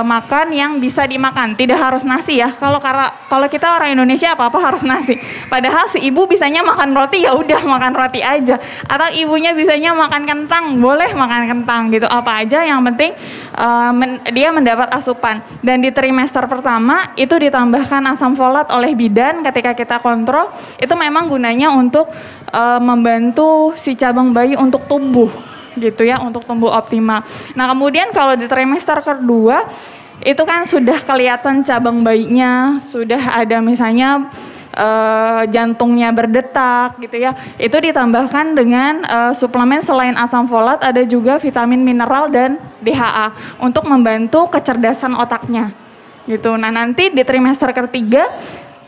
makan yang bisa dimakan, tidak harus nasi ya. Kalau kita orang Indonesia apa-apa harus nasi. Padahal si ibu bisanya makan roti, ya udah makan roti aja. Atau ibunya bisanya makan kentang, boleh makan kentang gitu. Apa aja yang penting dia mendapat asupan. Dan di trimester pertama itu ditambahkan asam folat oleh bidan ketika kita kontrol. Itu memang gunanya untuk membantu si cabang bayi untuk tumbuh gitu ya, untuk tumbuh optimal. Nah, kemudian kalau di trimester kedua itu kan sudah kelihatan cabang bayinya, sudah ada misalnya jantungnya berdetak gitu ya. Itu ditambahkan dengan suplemen selain asam folat, ada juga vitamin mineral dan DHA untuk membantu kecerdasan otaknya gitu. Nah, nanti di trimester ketiga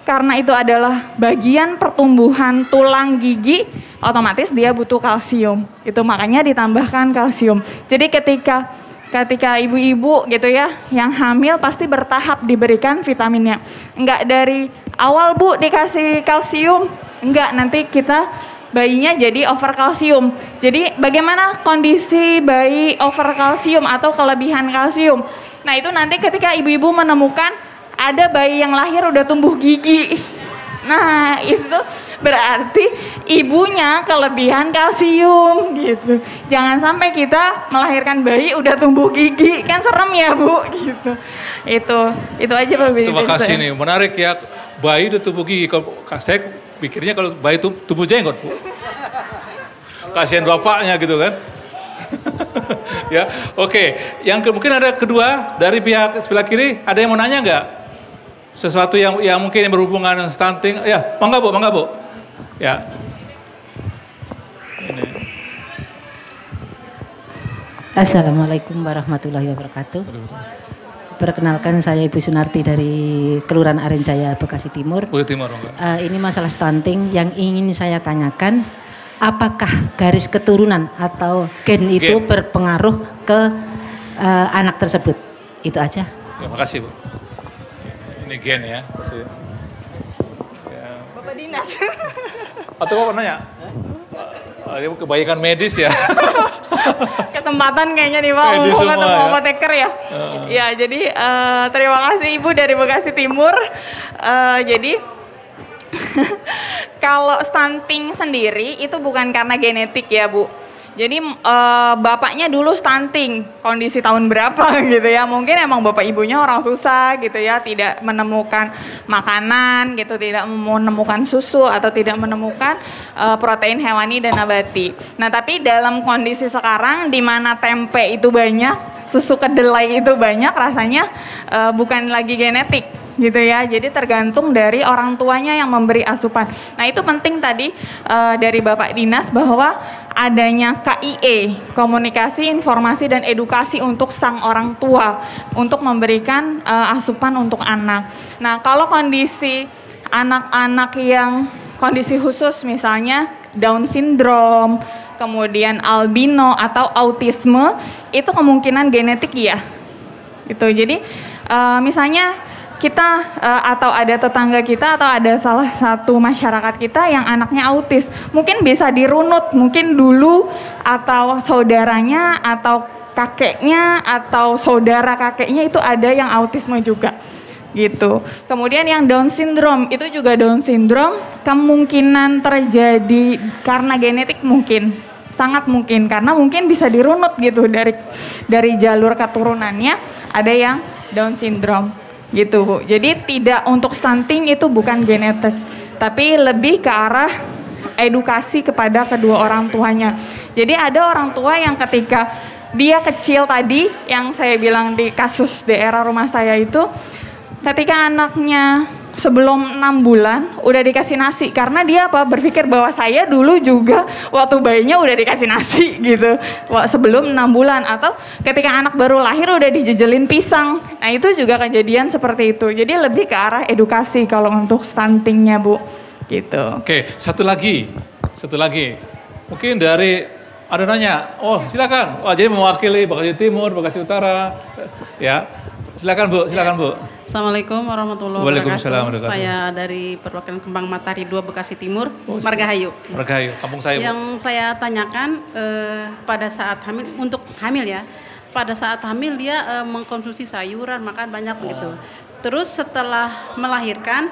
karena itu adalah bagian pertumbuhan tulang gigi, otomatis dia butuh kalsium. Itu makanya ditambahkan kalsium. Jadi ketika ibu-ibu gitu ya yang hamil pasti bertahap diberikan vitaminnya. Enggak dari awal, Bu, dikasih kalsium. Enggak, nanti kita bayinya jadi over kalsium. Jadi bagaimana kondisi bayi over kalsium atau kelebihan kalsium? Nah, itu nanti ketika ibu-ibu menemukan ada bayi yang lahir udah tumbuh gigi. Nah, itu berarti ibunya kelebihan kalsium gitu. Jangan sampai kita melahirkan bayi udah tumbuh gigi, kan serem ya, Bu gitu. Itu aja, Pak. Terima kasih nih, menarik ya. Bayi udah tumbuh gigi. Kalau saya pikirnya kalau bayi tumbuh jenggot, Bu. Kasihan bapaknya gitu kan. Ya, oke. Yang mungkin ada kedua dari pihak sebelah kiri, ada yang mau nanya nggak? Sesuatu yang mungkin berhubungan dengan stunting. Ya, mangga Bu. Ya. Ini. Assalamualaikum warahmatullahi wabarakatuh. Perkenalkan, saya Ibu Sunarti dari Kelurahan Arenjaya, Bekasi Timur. Ini masalah stunting yang ingin saya tanyakan. Apakah garis keturunan atau gen itu berpengaruh ke anak tersebut? Itu aja. Ya, makasih, Bu. Ini gen ya. Bapak Dinas. Atau Bapak nanya? Ini kebanyakan medis ya. Kesempatan kayaknya nih, Pak, mau ketemu apoteker ya. Ya, jadi terima kasih Ibu dari Bekasi Timur. Jadi kalau stunting sendiri itu bukan karena genetik ya, Bu. Jadi bapaknya dulu stunting, kondisi tahun berapa gitu ya. Mungkin emang bapak ibunya orang susah gitu ya, tidak menemukan makanan gitu, tidak menemukan susu atau tidak menemukan protein hewani dan nabati. Nah, tapi dalam kondisi sekarang di mana tempe itu banyak, susu kedelai itu banyak, rasanya bukan lagi genetik gitu ya. Jadi tergantung dari orang tuanya yang memberi asupan. Nah, itu penting tadi dari Bapak Dinas bahwa adanya KIE, komunikasi, informasi, dan edukasi untuk sang orang tua untuk memberikan asupan untuk anak. Nah, kalau kondisi anak-anak yang kondisi khusus misalnya Down syndrome, kemudian albino atau autisme, itu kemungkinan genetik ya. Gitu. Jadi misalnya kita atau ada tetangga kita atau ada salah satu masyarakat kita yang anaknya autis, mungkin bisa dirunut, mungkin dulu atau saudaranya atau kakeknya atau saudara kakeknya itu ada yang autisme juga gitu. Kemudian yang Down syndrome, itu juga Down syndrome kemungkinan terjadi karena genetik mungkin, sangat mungkin, karena mungkin bisa dirunut gitu dari jalur keturunannya ada yang Down syndrome gitu Bu. Jadi tidak untuk stunting itu bukan genetik, tapi lebih ke arah edukasi kepada kedua orang tuanya. Jadi ada orang tua yang ketika dia kecil tadi, yang saya bilang di kasus daerah rumah saya itu, ketika anaknya sebelum 6 bulan udah dikasih nasi, karena dia berpikir bahwa saya dulu juga waktu bayinya udah dikasih nasi gitu sebelum 6 bulan, atau ketika anak baru lahir udah dijejelin pisang. Nah itu juga kejadian seperti itu. Jadi lebih ke arah edukasi kalau untuk stuntingnya Bu gitu. Oke, satu lagi mungkin dari ada nanya, oh silakan. Wah, jadi mewakili Bekasi Timur, Bekasi Utara ya, silakan Bu. Assalamualaikum warahmatullahi wabarakatuh. Saya dari perwakilan Kembang Matahari 2 Bekasi Timur, Margahayu. Margahayu, kampung saya. Yang saya tanyakan pada saat hamil, untuk hamil ya, pada saat hamil dia mengkonsumsi sayuran, makan banyak gitu. Terus setelah melahirkan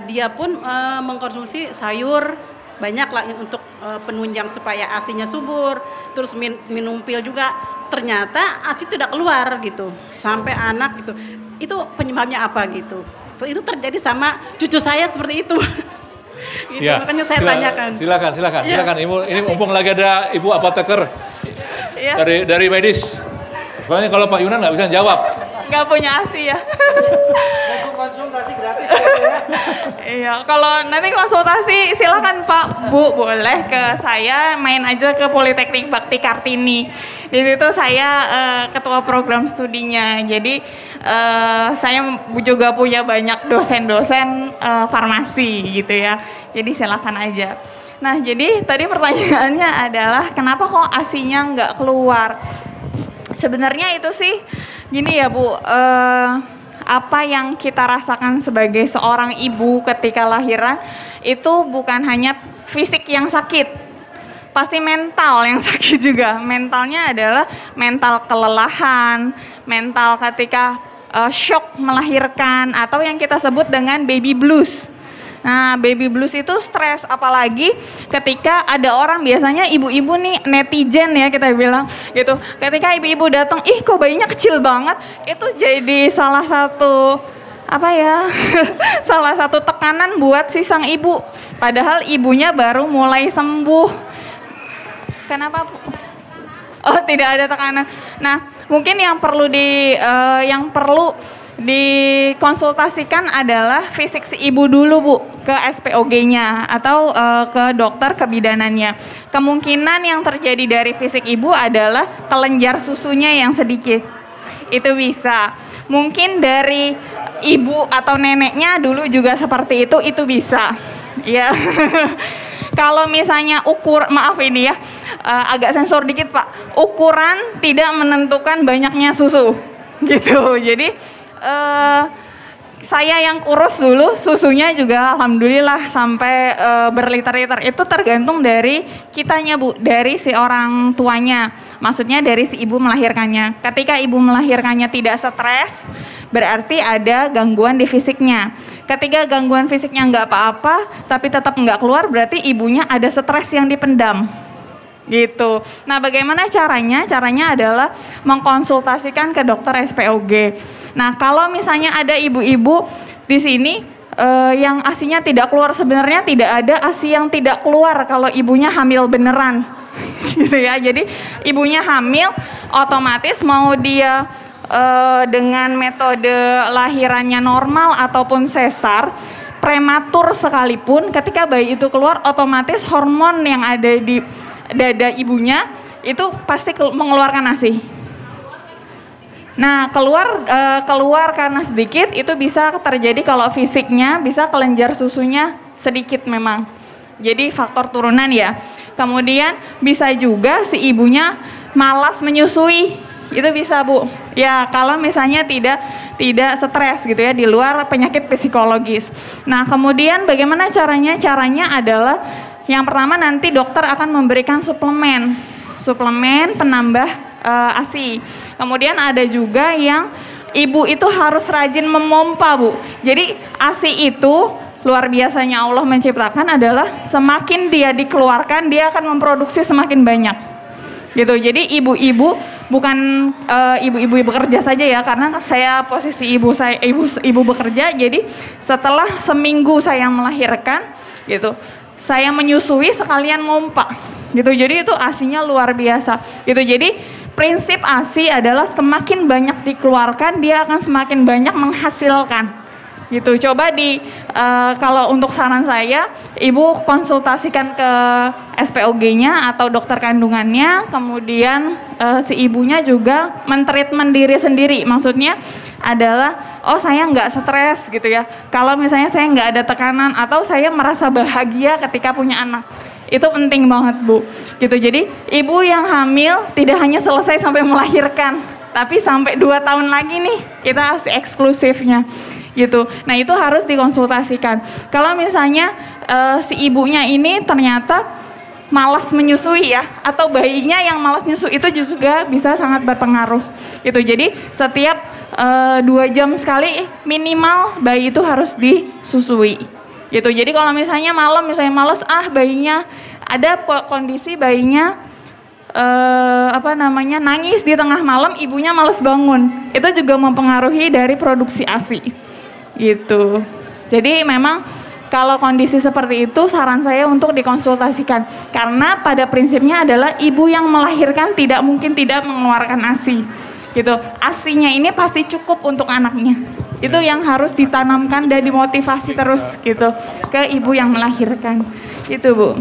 dia pun mengkonsumsi sayur banyak lah untuk penunjang supaya ASI-nya subur, terus minum pil juga. Ternyata ASI tidak keluar gitu, sampai anak gitu. Itu penyebabnya apa gitu? Itu terjadi sama cucu saya seperti itu. Gitu, ya, makanya saya tanyakan. Silakan. Ya. Silakan Ibu, ini mumpung lagi ada Ibu apoteker ya. dari medis. Soalnya kalau Pak Yunan nggak bisa jawab. Nggak punya ASI ya. Konsultasi gratis. Iya, kalau nanti konsultasi silakan Pak, Bu, boleh ke saya, main aja ke Politeknik Bakti Kartini. Di situ saya ketua program studinya. Jadi saya juga punya banyak dosen-dosen farmasi gitu ya. Jadi silakan aja. Nah, jadi tadi pertanyaannya adalah kenapa kok ASI-nya nggak keluar? Sebenarnya itu sih gini ya Bu, apa yang kita rasakan sebagai seorang ibu ketika lahiran itu bukan hanya fisik yang sakit, pasti mental yang sakit juga. Mentalnya adalah mental kelelahan, mental ketika shock melahirkan, atau yang kita sebut dengan baby blues. Nah, baby blues itu stres, apalagi ketika ada orang, biasanya ibu-ibu nih, netizen ya kita bilang gitu. Ketika ibu-ibu datang, ih kok bayinya kecil banget, itu jadi salah satu salah satu tekanan buat si sang ibu. Padahal ibunya baru mulai sembuh. Kenapa? Oh, tidak ada tekanan. Nah, mungkin yang perlu dikonsultasikan adalah fisik si ibu dulu Bu, ke SPOG-nya atau ke dokter kebidanannya. Kemungkinan yang terjadi dari fisik ibu adalah kelenjar susunya yang sedikit. Itu bisa. Mungkin dari ibu atau neneknya dulu juga seperti itu bisa. Ya. Kalau misalnya maaf ini ya, agak sensor dikit Pak. Ukuran tidak menentukan banyaknya susu. Gitu. Jadi saya yang kurus dulu, susunya juga alhamdulillah sampai berliter-liter. Itu tergantung dari kitanya Bu, dari si orang tuanya. Maksudnya dari si ibu melahirkannya. Ketika ibu melahirkannya tidak stres, berarti ada gangguan di fisiknya. Ketika gangguan fisiknya nggak apa-apa, tapi tetap nggak keluar, berarti ibunya ada stres yang dipendam. Gitu. Nah, bagaimana caranya? Caranya adalah mengkonsultasikan ke dokter SPOG. Nah, kalau misalnya ada ibu-ibu di sini yang ASI-nya tidak keluar, sebenarnya tidak ada ASI yang tidak keluar kalau ibunya hamil beneran. Gitu ya. Jadi ibunya hamil, otomatis mau dia dengan metode lahirannya normal ataupun sesar, prematur sekalipun, ketika bayi itu keluar, otomatis hormon yang ada dada ibunya itu pasti mengeluarkan ASI. Nah, keluar karena sedikit itu bisa terjadi kalau fisiknya, bisa kelenjar susunya sedikit memang. Jadi faktor turunan ya. Kemudian bisa juga si ibunya malas menyusui. Itu bisa, Bu. Ya, kalau misalnya tidak stres gitu ya, di luar penyakit psikologis. Nah, kemudian bagaimana caranya? Caranya adalah yang pertama nanti dokter akan memberikan suplemen penambah ASI. Kemudian ada juga yang ibu itu harus rajin memompa, Bu. Jadi ASI itu luar biasanya Allah menciptakan adalah semakin dia dikeluarkan, dia akan memproduksi semakin banyak. Gitu. Jadi ibu-ibu bukan ibu-ibu bekerja saja ya, karena saya posisi ibu bekerja. Jadi setelah seminggu saya melahirkan gitu, saya menyusui sekalian mompa. Gitu. Jadi itu ASI-nya luar biasa. Gitu. Jadi prinsip ASI adalah semakin banyak dikeluarkan, dia akan semakin banyak menghasilkan. Gitu. Coba kalau untuk saran saya, ibu konsultasikan ke SPOG-nya atau dokter kandungannya, kemudian si ibunya juga mentreatment diri sendiri. Maksudnya adalah, oh saya nggak stres gitu ya. Kalau misalnya saya nggak ada tekanan atau saya merasa bahagia ketika punya anak. Itu penting banget, Bu. Gitu. Jadi ibu yang hamil tidak hanya selesai sampai melahirkan, tapi sampai 2 tahun lagi nih kita ASI eksklusifnya. Gitu. Nah, itu harus dikonsultasikan. Kalau misalnya si ibunya ini ternyata malas menyusui ya, atau bayinya yang malas nyusui, itu juga bisa sangat berpengaruh. Gitu. Jadi setiap 2 jam sekali minimal bayi itu harus disusui. Gitu. Jadi kalau misalnya malas bayinya ada kondisi bayinya nangis di tengah malam, ibunya malas bangun. Itu juga mempengaruhi dari produksi ASI. Gitu. Jadi memang kalau kondisi seperti itu saran saya untuk dikonsultasikan, karena pada prinsipnya adalah ibu yang melahirkan tidak mungkin tidak mengeluarkan ASI. Gitu. ASI-nya ini pasti cukup untuk anaknya. Itu yang harus ditanamkan dan dimotivasi terus gitu ke ibu yang melahirkan. Itu, Bu.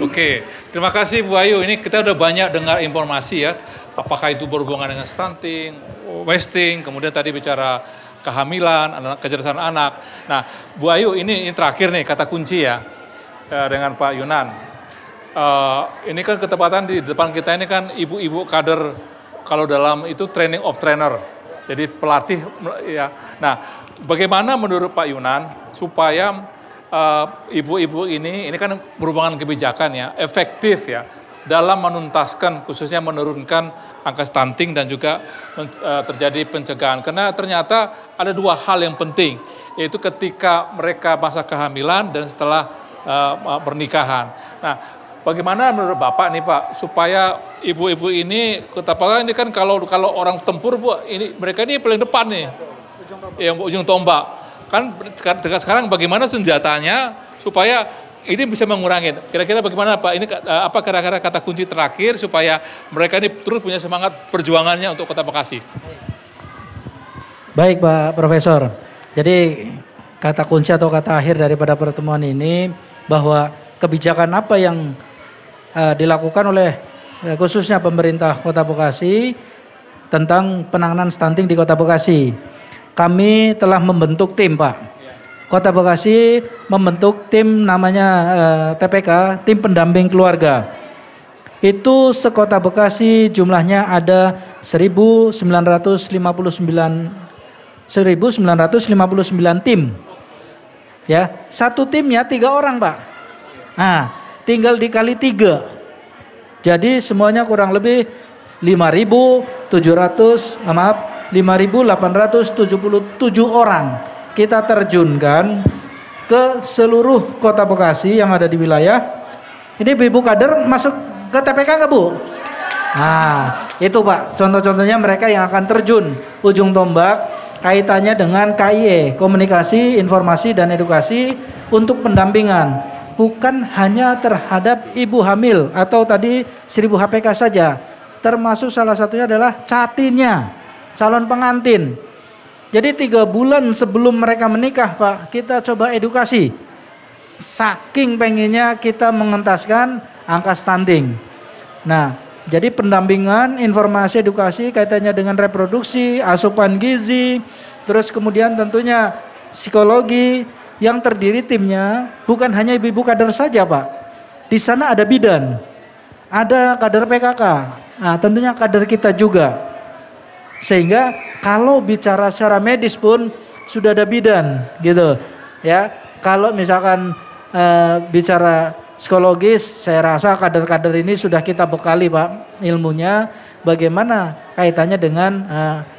Oke, terima kasih Bu Ayu. Ini kita udah banyak dengar informasi ya. Apakah itu berhubungan dengan stunting, wasting, kemudian tadi bicara kehamilan, kecerdasan anak. Nah, Bu Ayu, ini terakhir nih kata kunci ya dengan Pak Yunan. Ini kan ketepatan di depan kita ini kan ibu-ibu kader, kalau dalam itu training of trainer, jadi pelatih ya. Nah, bagaimana menurut Pak Yunan supaya ibu-ibu ini kan berhubungan kebijakan ya, efektif ya dalam menuntaskan, khususnya menurunkan angka stunting dan juga terjadi pencegahan. Karena ternyata ada 2 hal yang penting, yaitu ketika mereka masa kehamilan dan setelah pernikahan. Nah, bagaimana menurut Bapak nih Pak, supaya ibu-ibu ini, katakanlah ini kan kalau orang tempur Bu, mereka ini paling depan nih, yang ujung tombak. Kan sekarang bagaimana senjatanya supaya ini bisa mengurangi. Kira-kira bagaimana Pak? Ini apa kira-kira kata kunci terakhir supaya mereka ini terus punya semangat perjuangannya untuk Kota Bekasi? Baik Pak Profesor. Jadi kata kunci atau kata akhir daripada pertemuan ini bahwa kebijakan apa yang dilakukan oleh khususnya pemerintah Kota Bekasi tentang penanganan stunting di Kota Bekasi. Kami telah membentuk tim, Pak. Kota Bekasi membentuk tim namanya TPK, tim pendamping keluarga. Itu sekota Bekasi jumlahnya ada 1959 tim. Ya, satu timnya 3 orang, Pak. Nah, tinggal dikali 3. Jadi semuanya kurang lebih 5.877 orang kita terjunkan ke seluruh Kota Bekasi yang ada di wilayah. Ini ibu kader masuk ke TPK nggak Bu? Nah, itu Pak, contoh-contohnya mereka yang akan terjun ujung tombak kaitannya dengan KIE, komunikasi, informasi, dan edukasi untuk pendampingan. Bukan hanya terhadap ibu hamil atau tadi 1000 HPK saja, termasuk salah satunya adalah catinnya, calon pengantin. Jadi 3 bulan sebelum mereka menikah Pak, kita coba edukasi. Saking pengennya kita mengentaskan angka stunting. Nah, jadi pendampingan, informasi, edukasi kaitannya dengan reproduksi, asupan gizi, terus kemudian tentunya psikologi yang terdiri timnya bukan hanya ibu-ibu kader saja Pak. Di sana ada bidan, ada kader PKK, nah tentunya kader kita juga. Sehingga kalau bicara secara medis pun sudah ada bidan gitu ya. Kalau misalkan bicara psikologis, saya rasa kader-kader ini sudah kita bekali Pak ilmunya bagaimana kaitannya dengan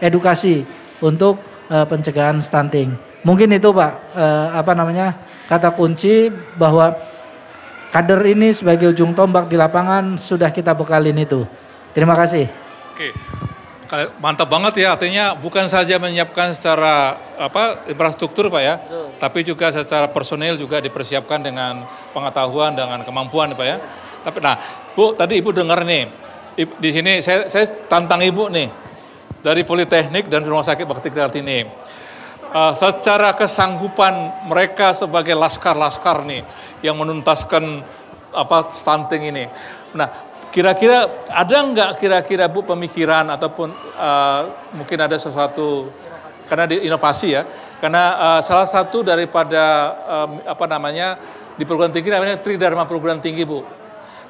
edukasi untuk pencegahan stunting. Mungkin itu Pak kata kunci bahwa kader ini sebagai ujung tombak di lapangan sudah kita bekalin itu. Terima kasih. Oke. Mantap banget ya, artinya bukan saja menyiapkan secara infrastruktur Pak ya, tapi juga secara personil juga dipersiapkan dengan pengetahuan, dengan kemampuan Pak ya. Tapi nah Bu, tadi Ibu dengar nih, di sini saya tantang Ibu nih, dari Politeknik dan Rumah Sakit Bakti Kartini. Secara kesanggupan mereka sebagai laskar-laskar nih, yang menuntaskan stunting ini. Nah, kira-kira ada nggak kira-kira Bu pemikiran ataupun mungkin ada sesuatu karena di inovasi ya, karena salah satu daripada di perguruan tinggi namanya Tridharma perguruan tinggi Bu,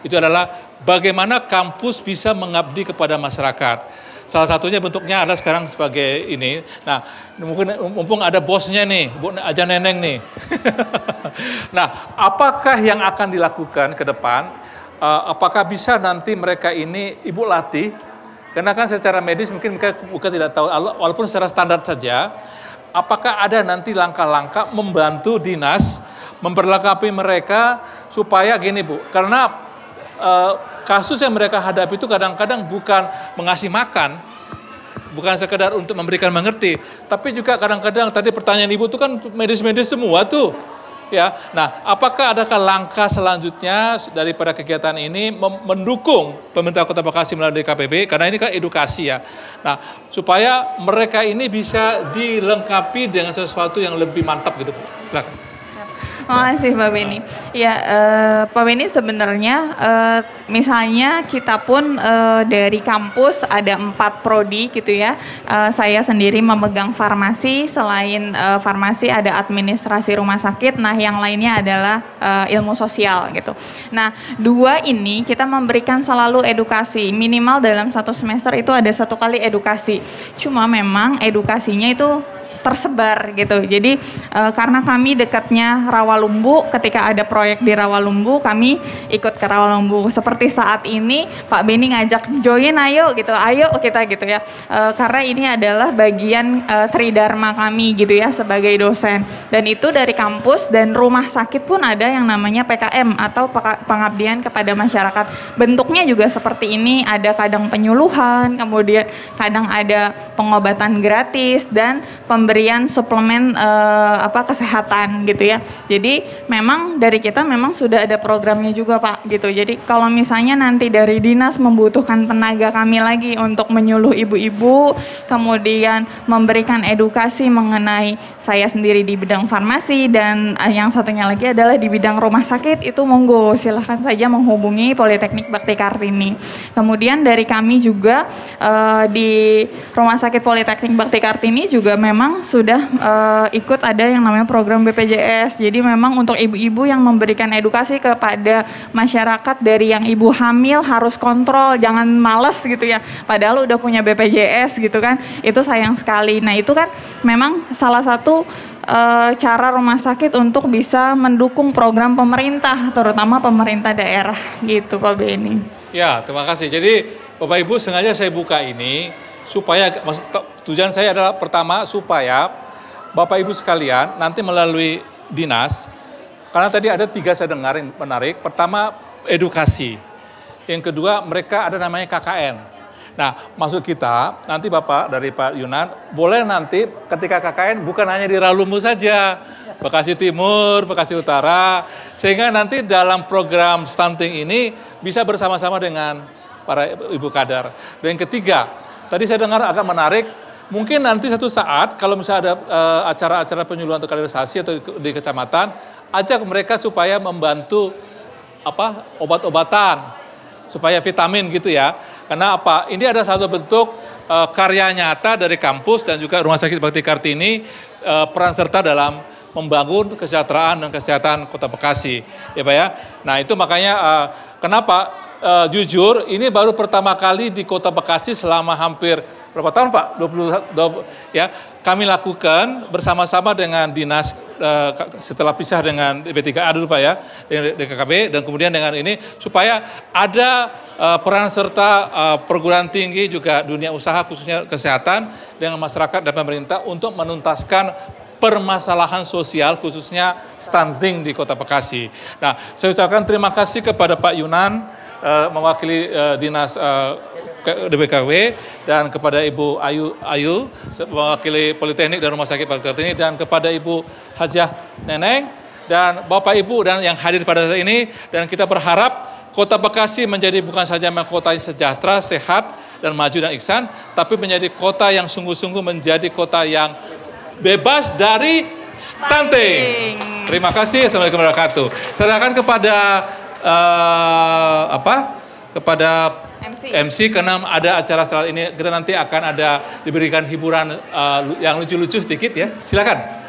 itu adalah bagaimana kampus bisa mengabdi kepada masyarakat. Salah satunya bentuknya ada sekarang sebagai ini. Nah, mungkin mumpung ada bosnya nih, Bu Aja Neneng nih. Nah, apakah yang akan dilakukan ke depan? Apakah bisa nanti mereka ini Ibu latih? Karena kan secara medis mungkin mereka bukan tidak tahu, walaupun secara standar saja. Apakah ada nanti langkah-langkah membantu dinas, memperlengkapi mereka supaya gini Bu, karena kasus yang mereka hadapi itu kadang-kadang bukan mengasih makan, bukan sekedar untuk memberikan mengerti, tapi juga kadang-kadang tadi pertanyaan Ibu itu kan medis-medis semua tuh. Ya, nah, apakah adakah langkah selanjutnya daripada kegiatan ini mendukung pemerintah Kota Bekasi melalui KPB, karena ini kan edukasi ya. Nah, supaya mereka ini bisa dilengkapi dengan sesuatu yang lebih mantap gitu. Silakan. Makasih Pak Beni. Ya, Pak Beni sebenarnya misalnya kita pun dari kampus ada 4 prodi gitu ya. Saya sendiri memegang farmasi, selain farmasi ada administrasi rumah sakit. Nah, yang lainnya adalah ilmu sosial gitu. Nah, 2 ini kita memberikan selalu edukasi. Minimal dalam 1 semester itu ada 1 kali edukasi. Cuma memang edukasinya itu tersebar gitu. Jadi karena kami dekatnya Rawalumbu, ketika ada proyek di Rawalumbu kami ikut ke Rawalumbu. Seperti saat ini Pak Beni ngajak join ayo gitu, ayo kita gitu ya. Karena ini adalah bagian tridharma kami gitu ya sebagai dosen. Dan itu dari kampus dan rumah sakit pun ada yang namanya PKM atau pengabdian kepada masyarakat. Bentuknya juga seperti ini, ada kadang penyuluhan, kemudian kadang ada pengobatan gratis dan pemberian suplemen kesehatan gitu ya. Jadi memang dari kita memang sudah ada programnya juga Pak gitu. Jadi kalau misalnya nanti dari dinas membutuhkan tenaga kami lagi untuk menyuluh ibu-ibu, kemudian memberikan edukasi mengenai saya sendiri di bidang farmasi dan yang satunya lagi adalah di bidang rumah sakit, itu monggo silahkan saja menghubungi Politeknik Bakti Kartini. Kemudian dari kami juga di Rumah Sakit Politeknik Bakti Kartini juga memang sudah ikut ada yang namanya program BPJS. Jadi memang untuk ibu-ibu yang memberikan edukasi kepada masyarakat dari yang ibu hamil harus kontrol, jangan males gitu ya. Padahal udah punya BPJS gitu kan. Itu sayang sekali. Nah, itu kan memang salah satu cara rumah sakit untuk bisa mendukung program pemerintah, terutama pemerintah daerah gitu Pak Beni. Ya, terima kasih. Jadi Bapak Ibu sengaja saya buka ini supaya tujuan saya adalah pertama supaya Bapak Ibu sekalian nanti melalui dinas, karena tadi ada 3 saya dengar yang menarik. Pertama edukasi, yang kedua mereka ada namanya KKN. Nah, maksud kita nanti Bapak dari Pak Yunan boleh nanti ketika KKN bukan hanya di Rawalumbu saja, Bekasi Timur, Bekasi Utara, sehingga nanti dalam program stunting ini bisa bersama-sama dengan para ibu kader. Dan yang ketiga, tadi saya dengar agak menarik, mungkin nanti satu saat kalau misalnya ada acara-acara penyuluhan atau kaderisasi atau di kecamatan, ajak mereka supaya membantu obat-obatan supaya vitamin gitu ya. Karena apa? Ini ada satu bentuk karya nyata dari kampus dan juga Rumah Sakit Bakti Kartini peran serta dalam membangun kesejahteraan dan kesehatan Kota Bekasi, ya Pak ya. Nah itu makanya kenapa jujur ini baru pertama kali di Kota Bekasi selama hampir berapa tahun Pak? 20 ya. Kami lakukan bersama-sama dengan dinas setelah pisah dengan B3A dulu Pak ya, dengan DKKB dan kemudian dengan ini supaya ada peran serta perguruan tinggi juga dunia usaha khususnya kesehatan dengan masyarakat dan pemerintah untuk menuntaskan permasalahan sosial khususnya stunting di Kota Bekasi. Nah, saya ucapkan terima kasih kepada Pak Yunan mewakili dinas DBKW dan kepada Ibu Ayu mewakili Politeknik dan Rumah Sakit Bakti Kartini dan kepada Ibu Hajah Neneng dan Bapak Ibu dan yang hadir pada saat ini, dan kita berharap Kota Bekasi menjadi bukan saja kota yang sejahtera, sehat dan maju dan ihsan, tapi menjadi kota yang sungguh-sungguh menjadi kota yang bebas dari stunting. Terima kasih. Assalamualaikum warahmatullahi wabarakatuh. Saya akan kepada kepada MC karena ada acara setelah ini kita nanti akan ada diberikan hiburan yang lucu-lucu sedikit ya. Silakan.